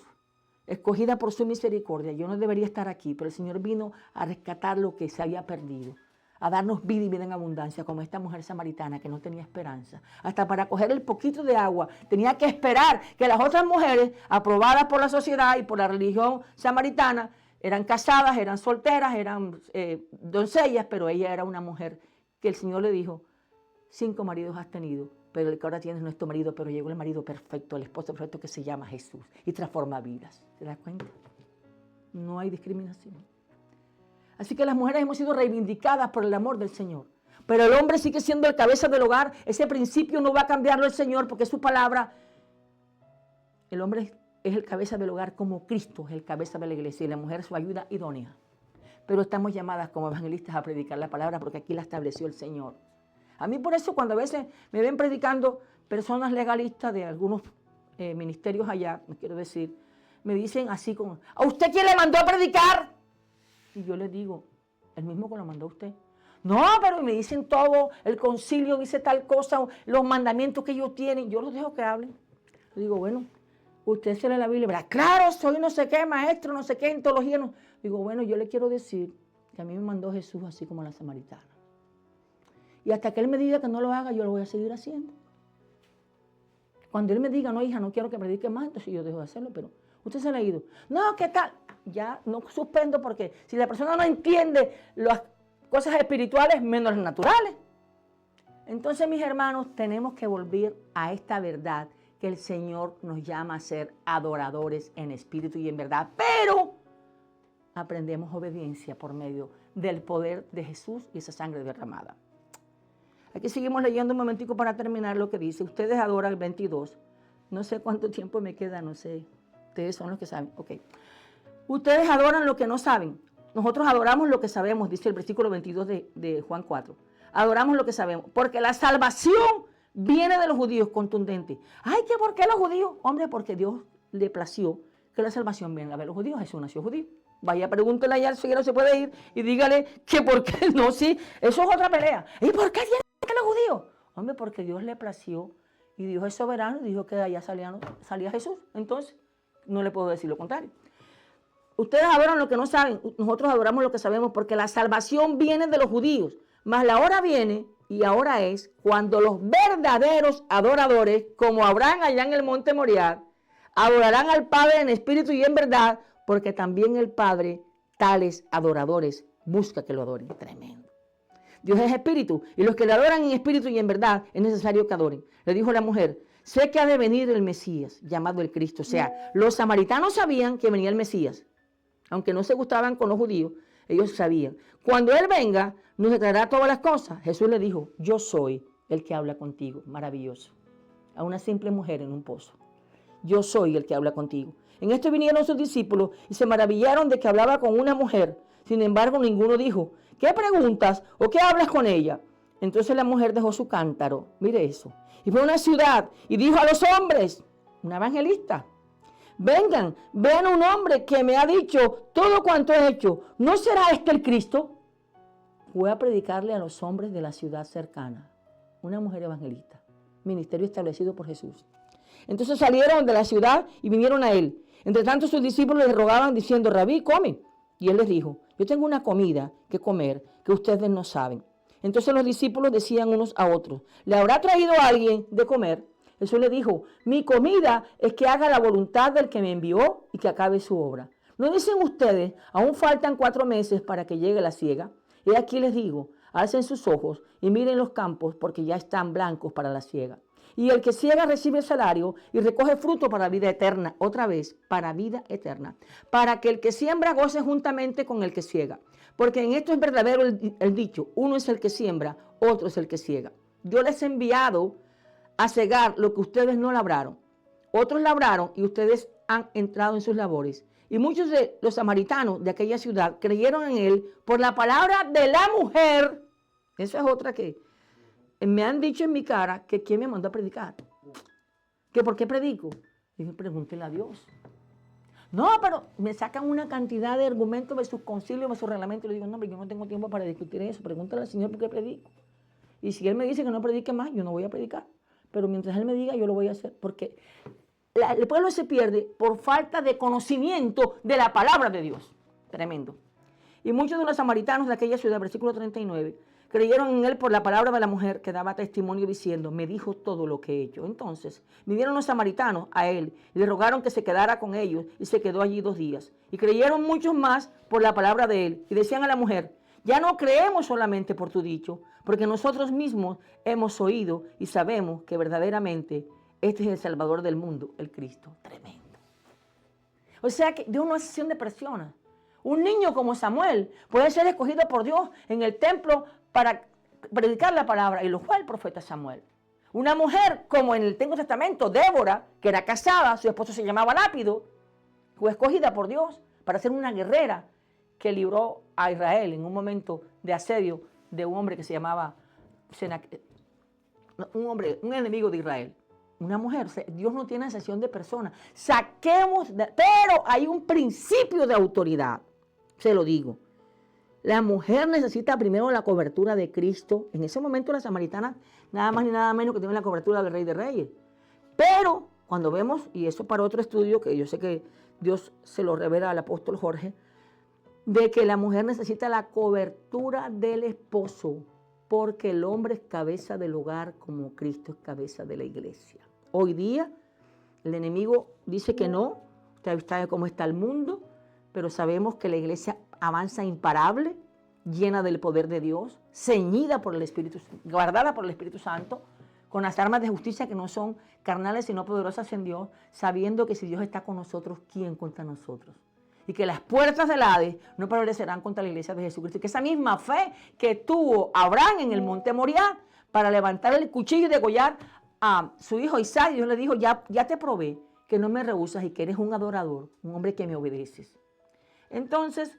D: escogida por su misericordia. Yo no debería estar aquí, pero el Señor vino a rescatar lo que se había perdido, a darnos vida y vida en abundancia, como esta mujer samaritana que no tenía esperanza. Hasta para coger el poquito de agua tenía que esperar que las otras mujeres, aprobadas por la sociedad y por la religión samaritana, eran casadas, eran solteras, eran doncellas, pero ella era una mujer que el Señor le dijo, 5 maridos has tenido, pero el que ahora tienes no es tu marido, pero llegó el marido perfecto, el esposo perfecto que se llama Jesús y transforma vidas. ¿Te das cuenta? no hay discriminación. Así que las mujeres hemos sido reivindicadas por el amor del Señor. Pero el hombre sigue siendo el cabeza del hogar. Ese principio no va a cambiarlo el Señor porque es su palabra. El hombre es el cabeza del hogar como Cristo es el cabeza de la iglesia y la mujer su ayuda idónea. Pero estamos llamadas como evangelistas a predicar la palabra porque aquí la estableció el Señor. A mí por eso cuando a veces me ven predicando personas legalistas de algunos ministerios allá, me quiero decir, me dicen así como, ¿a usted quién le mandó a predicar? Y yo les digo, el mismo que lo mandó usted. No, pero me dicen todo, el concilio dice tal cosa, los mandamientos que ellos tienen, yo los dejo que hablen. Yo digo, bueno, usted se lee la Biblia, ¿verdad? Claro, soy no sé qué, maestro, no sé qué, en teología. No. Digo, bueno, yo le quiero decir que a mí me mandó Jesús así como a la samaritana. Y hasta que Él me diga que no lo haga, yo lo voy a seguir haciendo. Cuando Él me diga, no, hija, no quiero que predique más, entonces yo dejo de hacerlo, pero usted se le ha ido. No, ¿qué tal? Ya no suspendo porque si la persona no entiende las cosas espirituales, menos las naturales. Entonces, mis hermanos, tenemos que volver a esta verdad que el Señor nos llama a ser adoradores en espíritu y en verdad, pero aprendemos obediencia por medio del poder de Jesús y esa sangre derramada. Aquí seguimos leyendo un momentico para terminar lo que dice. Ustedes adoran el 22. No sé cuánto tiempo me queda, no sé. Ustedes son los que saben. Ok. Ustedes adoran lo que no saben. Nosotros adoramos lo que sabemos, dice el versículo 22 de Juan 4. Adoramos lo que sabemos. Porque la salvación viene de los judíos, contundente. Ay, ¿qué por qué los judíos? Hombre, porque Dios le plació que la salvación venga de los judíos. Jesús nació judío. Vaya, pregúntele allá al cielo, se puede ir y dígale que por qué no, sí. Eso es otra pelea. ¿Y por qué tienen que los judíos? Hombre, porque Dios le plació y Dios es soberano y dijo que de allá salía Jesús. Entonces, no le puedo decir lo contrario. Ustedes adoran lo que no saben, nosotros adoramos lo que sabemos, porque la salvación viene de los judíos. Mas la hora viene, y ahora es, cuando los verdaderos adoradores, como Abraham allá en el monte Moriah, adorarán al Padre en espíritu y en verdad, porque también el Padre, tales adoradores, busca que lo adoren. Tremendo. Dios es espíritu, y los que le adoran en espíritu y en verdad, es necesario que adoren. Le dijo la mujer, sé que ha de venir el Mesías, llamado el Cristo. O sea, los samaritanos sabían que venía el Mesías. Aunque no se gustaban con los judíos, ellos sabían. Cuando Él venga, nos traerá todas las cosas. Jesús le dijo, yo soy el que habla contigo. Maravilloso. A una simple mujer en un pozo. Yo soy el que habla contigo. En esto vinieron sus discípulos y se maravillaron de que hablaba con una mujer. Sin embargo, ninguno dijo, ¿qué preguntas o qué hablas con ella? Entonces la mujer dejó su cántaro. Mire eso. Y fue a una ciudad y dijo a los hombres, una evangelista, vengan, vean a un hombre que me ha dicho todo cuanto he hecho. ¿No será este el Cristo? Fue a predicarle a los hombres de la ciudad cercana. Una mujer evangelista. Ministerio establecido por Jesús. Entonces salieron de la ciudad y vinieron a él. Entre tanto sus discípulos le rogaban diciendo, Rabí, come. Y él les dijo, yo tengo una comida que comer que ustedes no saben. Entonces los discípulos decían unos a otros, ¿le habrá traído a alguien de comer? Jesús le dijo, mi comida es que haga la voluntad del que me envió y que acabe su obra. ¿No dicen ustedes, aún faltan 4 meses para que llegue la siega? Y aquí les digo, alcen sus ojos y miren los campos porque ya están blancos para la siega. Y el que siega recibe el salario y recoge fruto para vida eterna. Otra vez, para vida eterna. Para que el que siembra goce juntamente con el que siega. Porque en esto es verdadero el dicho, uno es el que siembra, otro es el que siega. Yo les he enviado a cegar lo que ustedes no labraron. Otros labraron y ustedes han entrado en sus labores. Y muchos de los samaritanos de aquella ciudad creyeron en él por la palabra de la mujer. Esa es otra que me han dicho en mi cara que quién me mandó a predicar. ¿Que por qué predico? Y yo pregúntele a Dios. No, pero me sacan una cantidad de argumentos de sus concilios, de sus reglamentos. Y le digo, no, pero yo no tengo tiempo para discutir eso. Pregúntale al Señor por qué predico. Y si Él me dice que no predique más, yo no voy a predicar. Pero mientras Él me diga, yo lo voy a hacer. Porque el pueblo se pierde por falta de conocimiento de la palabra de Dios. Tremendo. Y muchos de los samaritanos de aquella ciudad, versículo 39, creyeron en él por la palabra de la mujer que daba testimonio diciendo, me dijo todo lo que he hecho. Entonces vinieron los samaritanos a él y le rogaron que se quedara con ellos y se quedó allí 2 días. Y creyeron muchos más por la palabra de él y decían a la mujer, ya no creemos solamente por tu dicho, porque nosotros mismos hemos oído y sabemos que verdaderamente este es el Salvador del mundo, el Cristo. Tremendo. O sea que Dios no es excepción de personas. Un niño como Samuel puede ser escogido por Dios en el templo para predicar la palabra, y lo fue el profeta Samuel. Una mujer como en el Antiguo Testamento, Débora, que era casada, su esposo se llamaba Lápido, fue escogida por Dios para ser una guerrera que libró a Israel en un momento de asedio de un hombre que se llamaba un enemigo de Israel. Una mujer. O sea, Dios no tiene excepción de personas. Pero hay un principio de autoridad. Se lo digo. La mujer necesita primero la cobertura de Cristo. En ese momento la samaritana nada más ni nada menos que tiene la cobertura del Rey de Reyes. Pero cuando vemos, y eso para otro estudio, que yo sé que Dios se lo revela al apóstol Jorge, de que la mujer necesita la cobertura del esposo, porque el hombre es cabeza del hogar como Cristo es cabeza de la iglesia. Hoy día el enemigo dice que no, usted sabe cómo está el mundo, pero sabemos que la iglesia avanza imparable, llena del poder de Dios, ceñida por el Espíritu, guardada por el Espíritu Santo, con las armas de justicia que no son carnales sino poderosas en Dios, sabiendo que si Dios está con nosotros, ¿quién contra nosotros? Y que las puertas del Hades no prevalecerán contra la iglesia de Jesucristo. Y que esa misma fe que tuvo Abraham en el monte Moriah para levantar el cuchillo y degollar a su hijo Isaac, Dios le dijo, ya te probé que no me rehusas y que eres un adorador, un hombre que me obedeces. Entonces,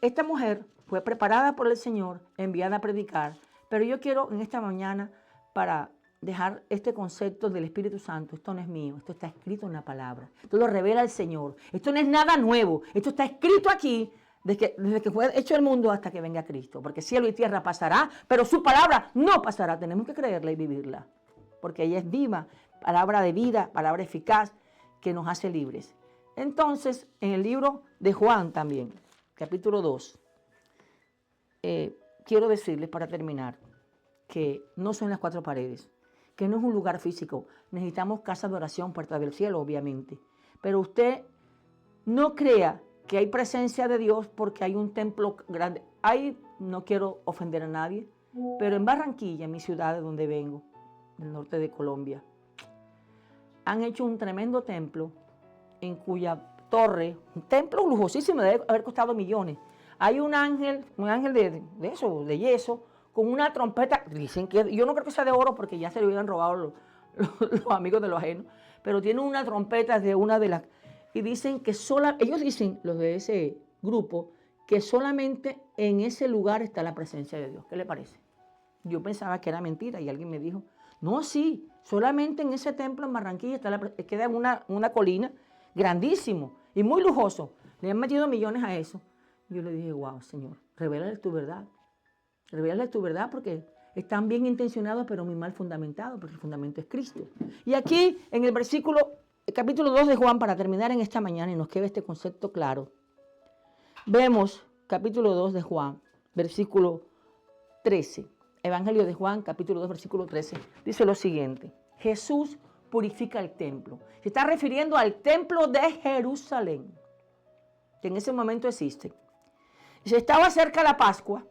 D: esta mujer fue preparada por el Señor, enviada a predicar. Pero yo quiero en esta mañana, para dejar este concepto del Espíritu Santo, esto no es mío, esto está escrito en la palabra. Esto lo revela el Señor. Esto no es nada nuevo. Esto está escrito aquí desde que fue hecho el mundo hasta que venga Cristo. Porque cielo y tierra pasará, pero su palabra no pasará. Tenemos que creerla y vivirla. Porque ella es viva, palabra de vida, palabra eficaz, que nos hace libres. Entonces, en el libro de Juan también, capítulo 2, quiero decirles para terminar que no son las cuatro paredes, que no es un lugar físico. Necesitamos casa de oración, puerta del cielo, obviamente. Pero usted no crea que hay presencia de Dios porque hay un templo grande. No quiero ofender a nadie, pero en Barranquilla, en mi ciudad de donde vengo, del norte de Colombia, han hecho un tremendo templo en cuya torre, un templo lujosísimo, debe haber costado millones. Hay un ángel de yeso, con una trompeta, dicen que, yo no creo que sea de oro porque ya se le hubieran robado los amigos de los ajenos, pero tiene una trompeta de una de las, y dicen que ellos dicen, los de ese grupo, que solamente en ese lugar está la presencia de Dios. ¿Qué le parece? Yo pensaba que era mentira y alguien me dijo, no, sí, solamente en ese templo en Barranquilla queda en una colina, grandísimo y muy lujoso. Le han metido millones a eso. Yo le dije, wow, Señor, revélale tu verdad. Revélale tu verdad porque están bien intencionados pero muy mal fundamentados, porque el fundamento es Cristo. Y aquí en el capítulo 2 de Juan, para terminar en esta mañana y nos quede este concepto claro, vemos capítulo 2 de Juan, versículo 13. Evangelio de Juan, capítulo 2, versículo 13, dice lo siguiente: Jesús purifica el templo. Se está refiriendo al templo de Jerusalén, que en ese momento existe. Y se estaba cerca la Pascua,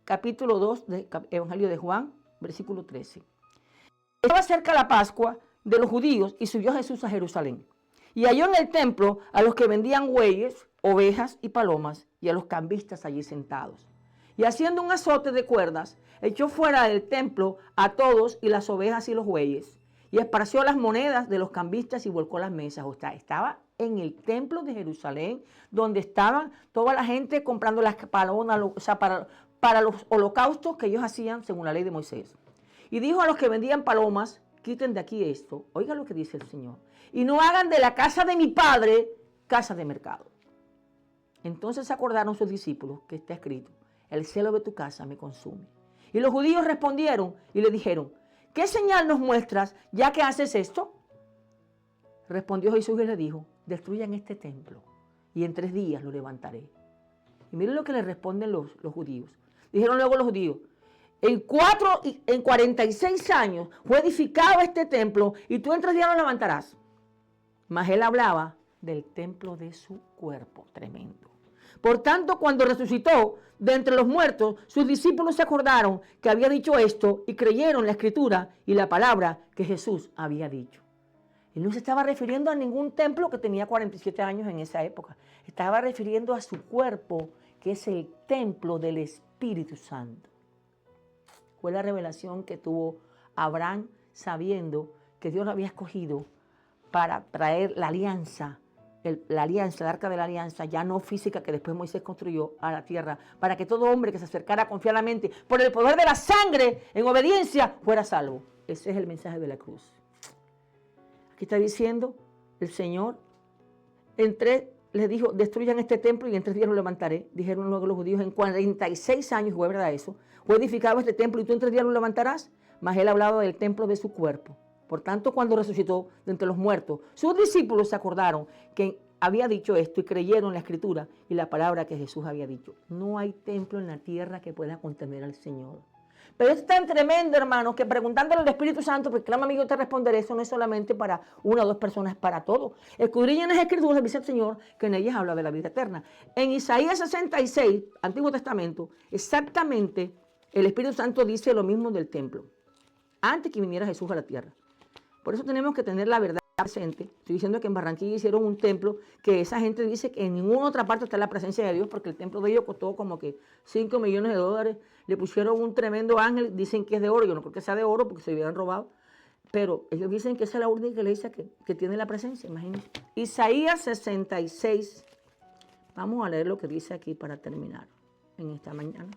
D: capítulo 2 de Evangelio de Juan, versículo 13. Estaba cerca la Pascua de los judíos y subió Jesús a Jerusalén. Y halló en el templo a los que vendían bueyes, ovejas y palomas, y a los cambistas allí sentados. Y haciendo un azote de cuerdas, echó fuera del templo a todos y las ovejas y los bueyes, y esparció las monedas de los cambistas y volcó las mesas. O sea, estaba en el templo de Jerusalén, donde estaban toda la gente comprando las palomas, o sea, para los holocaustos que ellos hacían según la ley de Moisés. Y dijo a los que vendían palomas, quiten de aquí esto, oiga lo que dice el Señor, y no hagan de la casa de mi padre casa de mercado. Entonces se acordaron sus discípulos que está escrito, el celo de tu casa me consume. Y los judíos respondieron y le dijeron, ¿qué señal nos muestras ya que haces esto? Respondió Jesús y le dijo, destruyan este templo y en 3 días lo levantaré. Y miren lo que le responden los judíos. Dijeron luego los judíos, en 46 años fue edificado este templo y tú en 3 días lo levantarás. Mas él hablaba del templo de su cuerpo. Tremendo. Por tanto, cuando resucitó de entre los muertos, sus discípulos se acordaron que había dicho esto y creyeron la escritura y la palabra que Jesús había dicho. Él no se estaba refiriendo a ningún templo que tenía 47 años en esa época. Estaba refiriendo a su cuerpo, que es el templo del Espíritu Santo. Fue la revelación que tuvo Abraham sabiendo que Dios lo había escogido para traer la alianza, el arca de la alianza, ya no física que después Moisés construyó a la tierra, para que todo hombre que se acercara confiadamente por el poder de la sangre, en obediencia, fuera salvo. Ese es el mensaje de la cruz. Aquí está diciendo el Señor, les dijo, destruyan este templo y en 3 días lo levantaré. Dijeron luego los judíos, en 46 años, fue verdad eso, fue edificado este templo y tú en 3 días lo levantarás. Mas él hablaba del templo de su cuerpo. Por tanto, cuando resucitó de entre los muertos, sus discípulos se acordaron que había dicho esto y creyeron la escritura y la palabra que Jesús había dicho. No hay templo en la tierra que pueda contener al Señor. Pero es tan tremendo, hermanos, que preguntándole al Espíritu Santo, porque clama amigo, te responderé, eso no es solamente para 1 o 2 personas, es para todos. Escudriñen las escrituras, dice el Señor, que en ellas habla de la vida eterna. En Isaías 66, Antiguo Testamento, exactamente el Espíritu Santo dice lo mismo del templo, antes que viniera Jesús a la tierra. Por eso tenemos que tener la verdad presente. Estoy diciendo que en Barranquilla hicieron un templo que esa gente dice que en ninguna otra parte está la presencia de Dios, porque el templo de ellos costó como que $5 millones. Le pusieron un tremendo ángel, dicen que es de oro. Yo no creo que sea de oro porque se hubieran robado. Pero ellos dicen que esa es la única iglesia que tiene la presencia, imagínense. Isaías 66. Vamos a leer lo que dice aquí para terminar en esta mañana.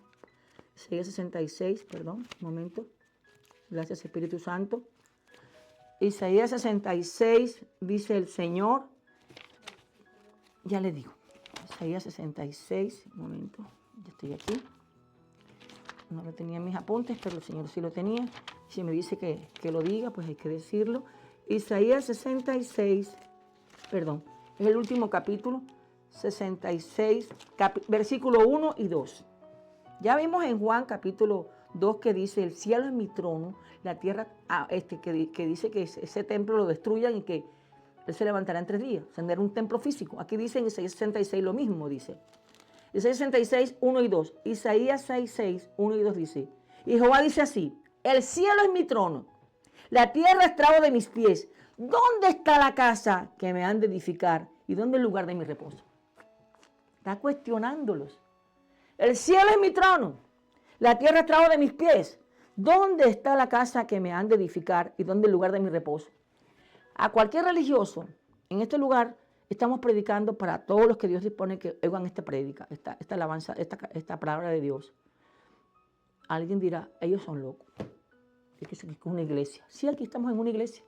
D: Isaías 66, perdón, un momento. Gracias, Espíritu Santo. Isaías 66, dice el Señor. Ya le digo. Isaías 66, un momento. Ya estoy aquí. No lo tenía en mis apuntes, pero el Señor sí lo tenía. Si me dice que lo diga, pues hay que decirlo. Isaías 66, perdón, es el último capítulo. 66, versículo 1 y 2. Ya vimos en Juan capítulo 2 que dice, el cielo es mi trono, la tierra, que dice que ese templo lo destruyan y que él se levantará en 3 días. O sea, no era un templo físico. Aquí dice en Isaías 66 lo mismo, dice. Isaías 66, 1 y 2. Isaías 66, 1 y 2 dice, y Jehová dice así, el cielo es mi trono, la tierra es estrado de mis pies. ¿Dónde está la casa que me han de edificar y dónde el lugar de mi reposo? Está cuestionándolos. El cielo es mi trono, la tierra es estrado de mis pies. ¿Dónde está la casa que me han de edificar y dónde el lugar de mi reposo? A cualquier religioso, en este lugar estamos predicando para todos los que Dios dispone que oigan esta prédica, esta alabanza, esta palabra de Dios. Alguien dirá, ellos son locos. Es que es una iglesia. Sí, aquí estamos en una iglesia.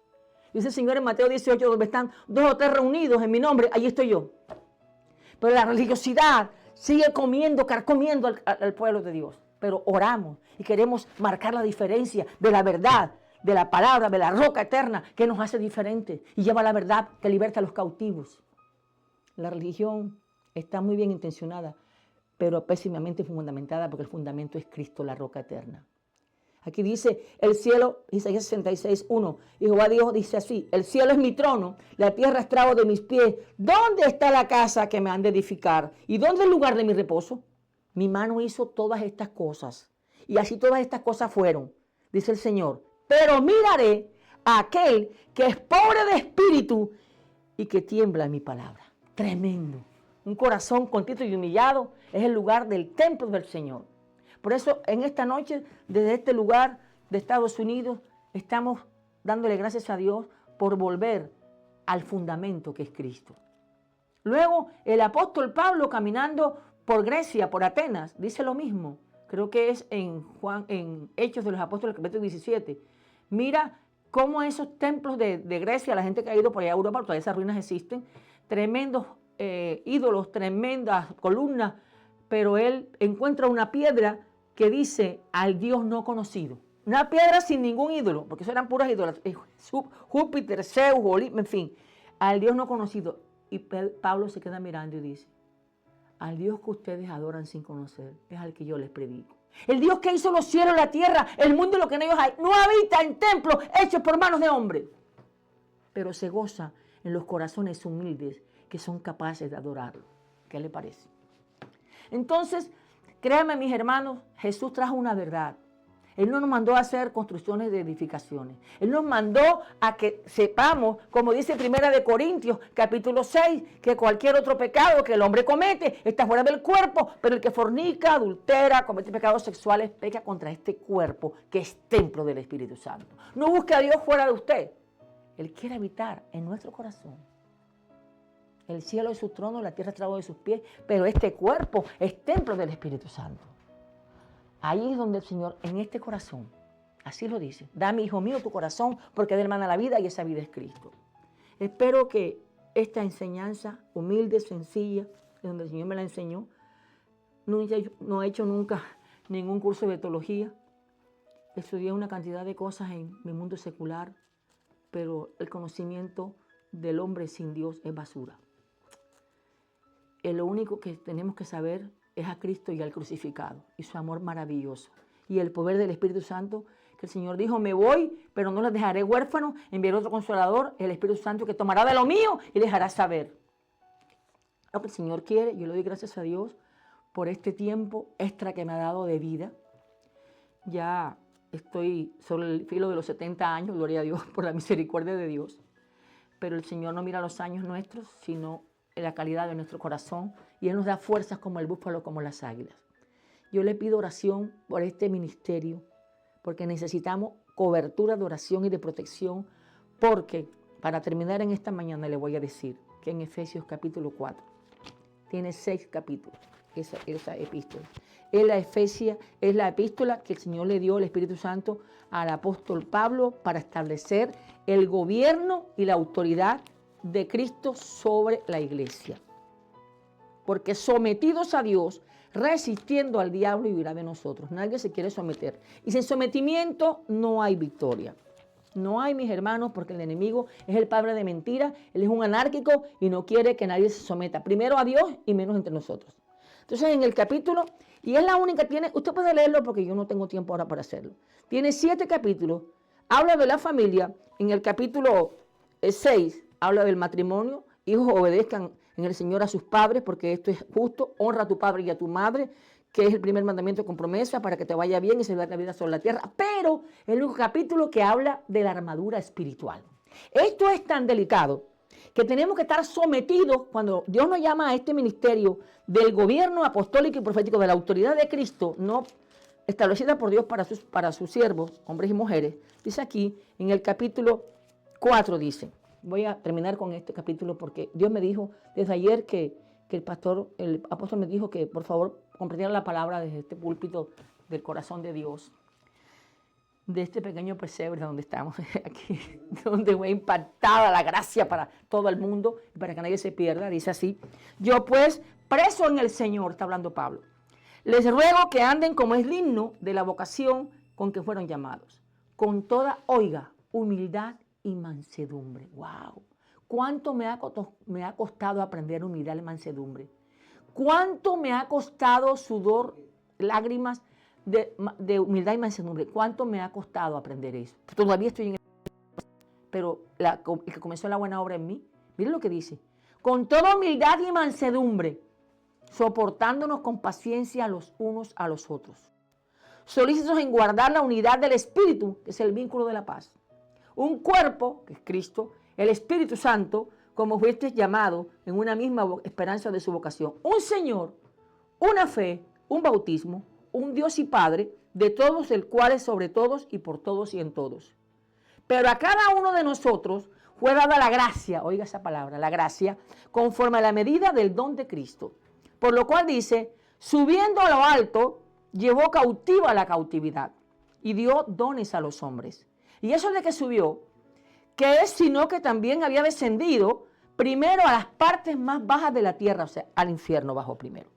D: Dice el Señor en Mateo 18, donde están 2 o 3 reunidos en mi nombre, allí estoy yo. Pero la religiosidad sigue carcomiendo al pueblo de Dios. Pero oramos y queremos marcar la diferencia de la verdad, de la palabra, de la roca eterna que nos hace diferentes y lleva la verdad que liberta a los cautivos. La religión está muy bien intencionada, pero pésimamente fundamentada porque el fundamento es Cristo, la roca eterna. Aquí dice el cielo, Isaías 66, 1, y Jehová Dios dice así, el cielo es mi trono, la tierra es estrado de mis pies. ¿Dónde está la casa que me han de edificar? ¿Y dónde el lugar de mi reposo? Mi mano hizo todas estas cosas, y así todas estas cosas fueron, dice el Señor. Pero miraré a aquel que es pobre de espíritu y que tiembla en mi palabra. Tremendo. Un corazón contrito y humillado es el lugar del templo del Señor. Por eso en esta noche, desde este lugar de Estados Unidos, estamos dándole gracias a Dios por volver al fundamento que es Cristo. Luego el apóstol Pablo caminando por Grecia, por Atenas, dice lo mismo. Creo que es en Hechos de los Apóstoles, capítulo 17. Mira cómo esos templos de Grecia, la gente que ha ido por allá a Europa, todas esas ruinas existen, tremendos ídolos, tremendas columnas, pero él encuentra una piedra que dice al Dios no conocido. Una piedra sin ningún ídolo, porque eso eran puras ídolas. Júpiter, Zeus, en fin, al Dios no conocido. Y Pablo se queda mirando y dice, al Dios que ustedes adoran sin conocer, es al que yo les predico. El Dios que hizo los cielos, la tierra, el mundo y lo que en ellos hay, no habita en templos hechos por manos de hombres, pero se goza en los corazones humildes que son capaces de adorarlo. ¿Qué le parece? Entonces, créanme mis hermanos, Jesús trajo una verdad. Él no nos mandó a hacer construcciones de edificaciones. Él nos mandó a que sepamos, como dice 1 Corintios, capítulo 6, que cualquier otro pecado que el hombre comete está fuera del cuerpo, pero el que fornica, adultera, comete pecados sexuales, peca contra este cuerpo que es templo del Espíritu Santo. No busque a Dios fuera de usted. Él quiere habitar en nuestro corazón. El cielo es su trono, la tierra es trabajo de sus pies, pero este cuerpo es templo del Espíritu Santo. Ahí es donde el Señor, en este corazón, así lo dice, dame, hijo mío, tu corazón, porque de él mana la vida y esa vida es Cristo. Espero que esta enseñanza humilde, sencilla, de donde el Señor me la enseñó, no he hecho nunca ningún curso de teología, estudié una cantidad de cosas en mi mundo secular, pero el conocimiento del hombre sin Dios es basura. Lo único que tenemos que saber es a Cristo y al crucificado y su amor maravilloso y el poder del Espíritu Santo, que el Señor dijo, me voy, pero no los dejaré huérfanos, enviaré otro consolador, el Espíritu Santo, que tomará de lo mío y les hará saber lo que el Señor quiere. Yo le doy gracias a Dios por este tiempo extra que me ha dado de vida. Ya estoy sobre el filo de los 70 años, gloria a Dios por la misericordia de Dios, pero el Señor no mira los años nuestros, sino la calidad de nuestro corazón, y Él nos da fuerzas como el búfalo, como las águilas. Yo le pido oración por este ministerio, porque necesitamos cobertura de oración y de protección, porque para terminar en esta mañana le voy a decir que en Efesios capítulo 4, tiene 6 capítulos, esa epístola. Es la epístola que el Señor le dio el Espíritu Santo al apóstol Pablo para establecer el gobierno y la autoridad de Cristo sobre la iglesia. Porque sometidos a Dios, resistiendo al diablo, huirá de nosotros. Nadie se quiere someter. Y sin sometimiento no hay victoria. No hay, mis hermanos, porque el enemigo es el padre de mentira, él es un anárquico y no quiere que nadie se someta. Primero a Dios y menos entre nosotros. Entonces en el capítulo, y es la única, usted puede leerlo porque yo no tengo tiempo ahora para hacerlo. Tiene 7 capítulos, habla de la familia. En el capítulo 6 habla del matrimonio. Hijos, obedezcan en el Señor a sus padres, porque esto es justo. Honra a tu padre y a tu madre, que es el primer mandamiento con promesa para que te vaya bien y se vea la vida sobre la tierra. Pero es un capítulo que habla de la armadura espiritual. Esto es tan delicado que tenemos que estar sometidos cuando Dios nos llama a este ministerio del gobierno apostólico y profético de la autoridad de Cristo, no establecida por Dios para sus siervos, hombres y mujeres. Dice aquí, en el capítulo 4 dice, voy a terminar con este capítulo porque Dios me dijo desde ayer que el apóstol me dijo que por favor compartiera la palabra desde este púlpito del corazón de Dios, de este pequeño pesebre donde estamos aquí, donde fue impactada la gracia para todo el mundo y para que nadie se pierda. Dice así, yo pues, preso en el Señor, está hablando Pablo, les ruego que anden como es digno de la vocación con que fueron llamados, con toda, humildad y mansedumbre. ¡Wow! ¿Cuánto me ha costado aprender humildad y mansedumbre? ¿Cuánto me ha costado sudor, lágrimas de humildad y mansedumbre? ¿Cuánto me ha costado aprender eso? Todavía estoy en el... Pero el que comenzó la buena obra en mí, miren lo que dice. Con toda humildad y mansedumbre, soportándonos con paciencia los unos a los otros. Solícitos en guardar la unidad del Espíritu, que es el vínculo de la paz. Un cuerpo, que es Cristo, el Espíritu Santo, como fuiste llamado en una misma esperanza de su vocación. Un Señor, una fe, un bautismo, un Dios y Padre, de todos, el cual es sobre todos y por todos y en todos. Pero a cada uno de nosotros fue dada la gracia, oiga esa palabra, la gracia, conforme a la medida del don de Cristo. Por lo cual dice, subiendo a lo alto, llevó cautiva la cautividad y dio dones a los hombres. Y eso de que subió, que es sino que también había descendido primero a las partes más bajas de la tierra, o sea, al infierno bajó primero.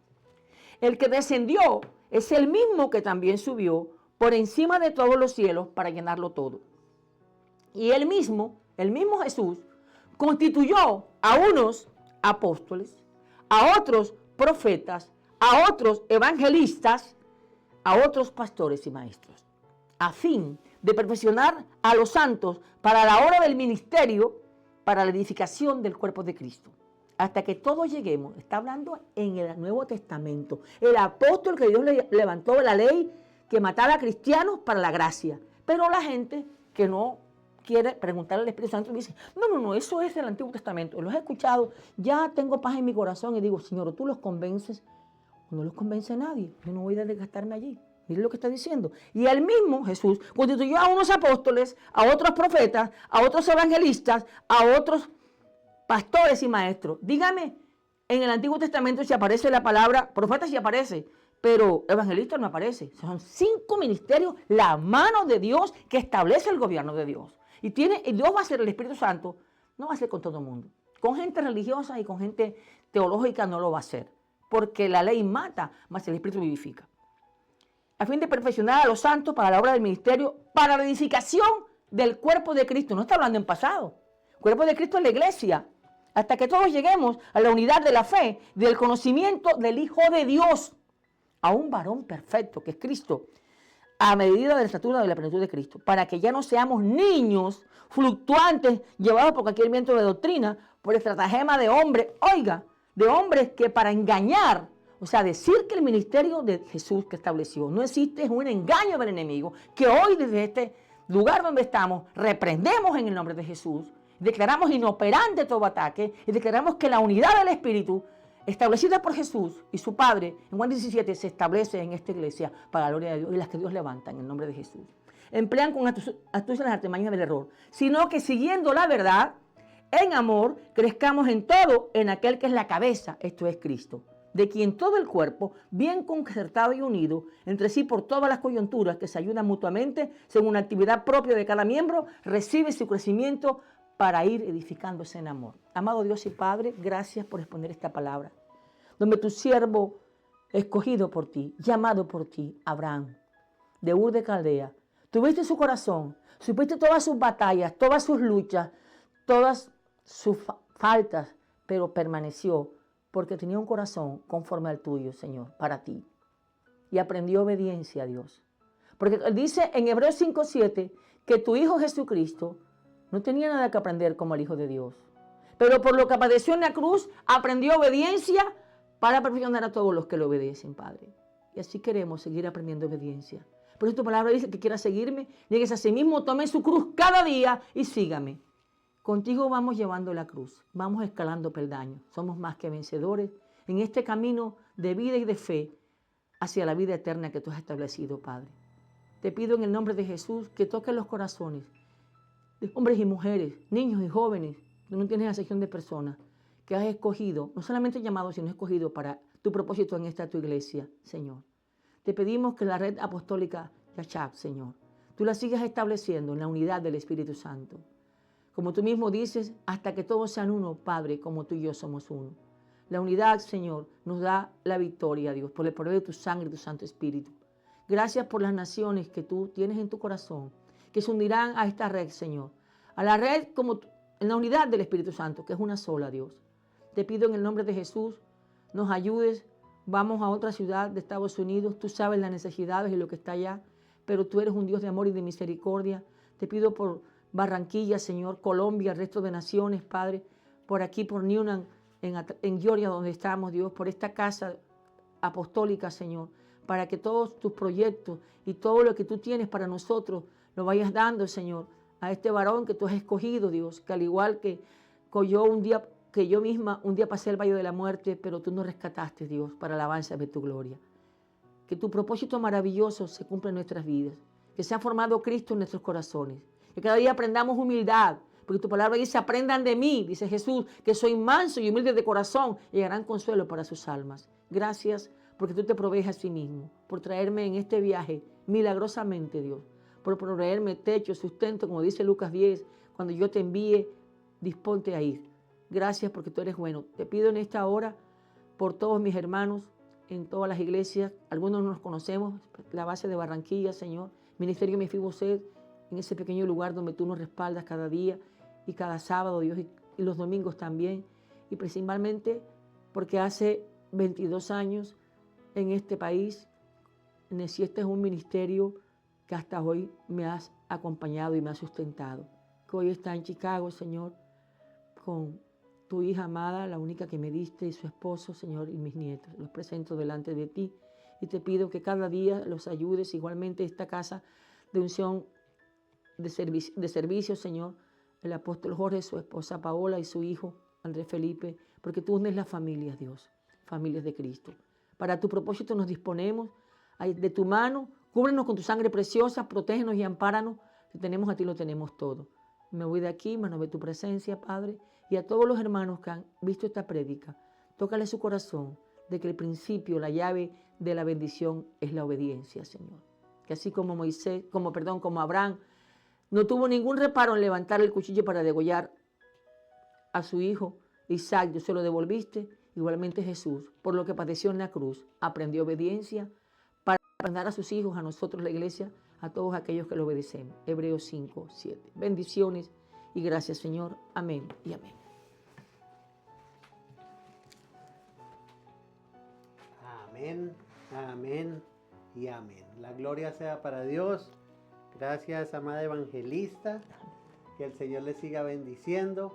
D: El que descendió es el mismo que también subió por encima de todos los cielos para llenarlo todo. Y el mismo Jesús, constituyó a unos apóstoles, a otros profetas, a otros evangelistas, a otros pastores y maestros, a fin de perfeccionar a los santos para la obra del ministerio, para la edificación del cuerpo de Cristo. Hasta que todos lleguemos, está hablando en el Nuevo Testamento, el apóstol que Dios le levantó la ley que matar a cristianos para la gracia. Pero la gente que no quiere preguntarle al Espíritu Santo dice, no, eso es del Antiguo Testamento. Los he escuchado, ya tengo paz en mi corazón y digo, Señor, ¿tú los convences? No los convence nadie, yo no voy a desgastarme allí. Mire lo que está diciendo. Y él mismo, Jesús, constituyó a unos apóstoles, a otros profetas, a otros evangelistas, a otros pastores y maestros. Dígame, en el Antiguo Testamento si aparece la palabra, profeta sí aparece, pero evangelista no aparece. Son 5 ministerios, la mano de Dios que establece el gobierno de Dios. Y Dios va a ser el Espíritu Santo, no va a ser con todo el mundo. Con gente religiosa y con gente teológica no lo va a hacer, porque la ley mata, mas el Espíritu vivifica. A fin de perfeccionar a los santos para la obra del ministerio, para la edificación del cuerpo de Cristo. No está hablando en pasado. El cuerpo de Cristo es la iglesia. Hasta que todos lleguemos a la unidad de la fe, del conocimiento del Hijo de Dios, a un varón perfecto, que es Cristo, a medida de la estatura de la plenitud de Cristo, para que ya no seamos niños fluctuantes, llevados por cualquier viento de doctrina, por estratagema de hombres, de hombres que para engañar, o sea, decir que el ministerio de Jesús que estableció no existe es un engaño del enemigo, que hoy desde este lugar donde estamos reprendemos en el nombre de Jesús, declaramos inoperante todo ataque y declaramos que la unidad del Espíritu establecida por Jesús y su Padre en Juan 17 se establece en esta iglesia para la gloria de Dios y las que Dios levanta en el nombre de Jesús. Emplean con astucia las artimañas del error, sino que siguiendo la verdad, en amor, crezcamos en todo en aquel que es la cabeza, esto es Cristo, de quien todo el cuerpo, bien concertado y unido entre sí por todas las coyunturas que se ayudan mutuamente, según la actividad propia de cada miembro, recibe su crecimiento para ir edificándose en amor. Amado Dios y Padre, gracias por exponer esta palabra, donde tu siervo, escogido por ti, llamado por ti, Abraham, de Ur de Caldea, tuviste su corazón, supiste todas sus batallas, todas sus luchas, todas sus faltas, pero permaneció porque tenía un corazón conforme al tuyo, Señor, para ti. Y aprendió obediencia a Dios. Porque él dice en Hebreos 5:7 que tu Hijo Jesucristo no tenía nada que aprender como el Hijo de Dios. Pero por lo que padeció en la cruz, aprendió obediencia para perfeccionar a todos los que le obedecen, Padre. Y así queremos seguir aprendiendo obediencia. Por eso tu palabra dice que quiera seguirme, nieguese a sí mismo, tome su cruz cada día y sígame. Contigo vamos llevando la cruz, vamos escalando peldaños. Somos más que vencedores en este camino de vida y de fe hacia la vida eterna que tú has establecido, Padre. Te pido en el nombre de Jesús que toques los corazones de hombres y mujeres, niños y jóvenes. Tú no tienes acepción de personas que has escogido, no solamente llamado, sino escogido para tu propósito en esta tu iglesia, Señor. Te pedimos que la red apostólica Yachab, Señor, tú la sigas estableciendo en la unidad del Espíritu Santo. Como tú mismo dices, hasta que todos sean uno, Padre, como tú y yo somos uno. La unidad, Señor, nos da la victoria, Dios, por el poder de tu sangre y tu Santo Espíritu. Gracias por las naciones que tú tienes en tu corazón, que se unirán a esta red, Señor. A la red como en la unidad del Espíritu Santo, que es una sola, Dios. Te pido en el nombre de Jesús, nos ayudes. Vamos a otra ciudad de Estados Unidos. Tú sabes las necesidades y lo que está allá, pero tú eres un Dios de amor y de misericordia. Te pido por Barranquilla, Señor, Colombia, el resto de naciones, Padre, por aquí, por Newnan, en Georgia, donde estamos, Dios, por esta casa apostólica, Señor, para que todos tus proyectos y todo lo que tú tienes para nosotros lo vayas dando, Señor, a este varón que tú has escogido, Dios, que al igual que yo misma un día pasé el valle de la muerte, pero tú nos rescataste, Dios, para alabanza de tu gloria. Que tu propósito maravilloso se cumpla en nuestras vidas, que se ha formado Cristo en nuestros corazones, que cada día aprendamos humildad, porque tu palabra dice, aprendan de mí, dice Jesús, que soy manso y humilde de corazón, y hallarán consuelo para sus almas. Gracias porque tú te provees a sí mismo, por traerme en este viaje milagrosamente, Dios, por proveerme techo, sustento, como dice Lucas 10, cuando yo te envíe, disponte a ir. Gracias porque tú eres bueno. Te pido en esta hora por todos mis hermanos en todas las iglesias, algunos no nos conocemos, la base de Barranquilla, Señor, Ministerio Mefiboset, en ese pequeño lugar donde tú nos respaldas cada día y cada sábado, Dios, y los domingos también, y principalmente porque hace 22 años en este país necesitas un ministerio que hasta hoy me has acompañado y me has sustentado, que hoy está en Chicago, Señor, con tu hija amada, la única que me diste, y su esposo, Señor, y mis nietos. Los presento delante de ti y te pido que cada día los ayudes. Igualmente esta casa de unción de servicio, Señor, el apóstol Jorge, su esposa Paola y su hijo Andrés Felipe, porque tú unes las familias, Dios, familias de Cristo. Para tu propósito nos disponemos de tu mano, cúbrenos con tu sangre preciosa, protégenos y ampáranos. Si tenemos a ti, lo tenemos todo. Me voy de aquí, manos de tu presencia, Padre, y a todos los hermanos que han visto esta prédica, tócale su corazón de que el principio, la llave de la bendición es la obediencia, Señor. Que así como como Abraham no tuvo ningún reparo en levantar el cuchillo para degollar a su hijo Isaac, tú se lo devolviste. Igualmente Jesús, por lo que padeció en la cruz, aprendió obediencia para dar a sus hijos, a nosotros la iglesia, a todos aquellos que lo obedecemos. Hebreos 5, 7. Bendiciones y gracias, Señor. Amén y amén.
A: Amén, amén y amén. La gloria sea para Dios. Gracias, amada evangelista. Que el Señor le siga bendiciendo.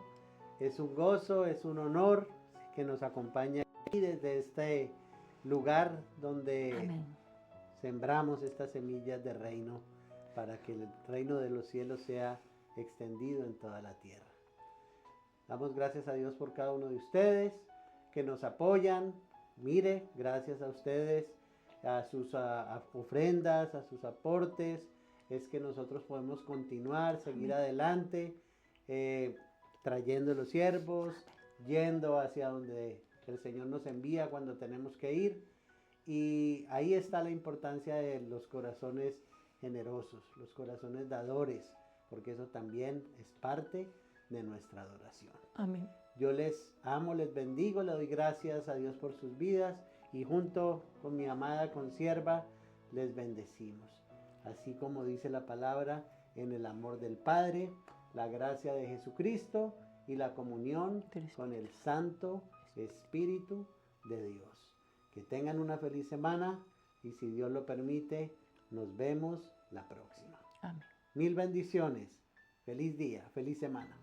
A: Es un gozo, es un honor que nos acompañe aquí desde este lugar donde
D: Amén.
A: sembramos estas semillas de reino para que el reino de los cielos sea extendido en toda la tierra. Damos gracias a Dios por cada uno de ustedes que nos apoyan. Mire, gracias a ustedes, a sus ofrendas, a sus aportes, es que nosotros podemos continuar, seguir adelante, trayendo los siervos, yendo hacia donde el Señor nos envía cuando tenemos que ir. Y ahí está la importancia de los corazones generosos, los corazones dadores, porque eso también es parte de nuestra adoración.
D: Amén.
A: Yo les amo, les bendigo, le doy gracias a Dios por sus vidas y junto con mi amada consierva les bendecimos. Así como dice la palabra, en el amor del Padre, la gracia de Jesucristo y la comunión con el Santo Espíritu de Dios. Que tengan una feliz semana y si Dios lo permite, nos vemos la próxima.
D: Amén.
A: Mil bendiciones. Feliz día, feliz semana.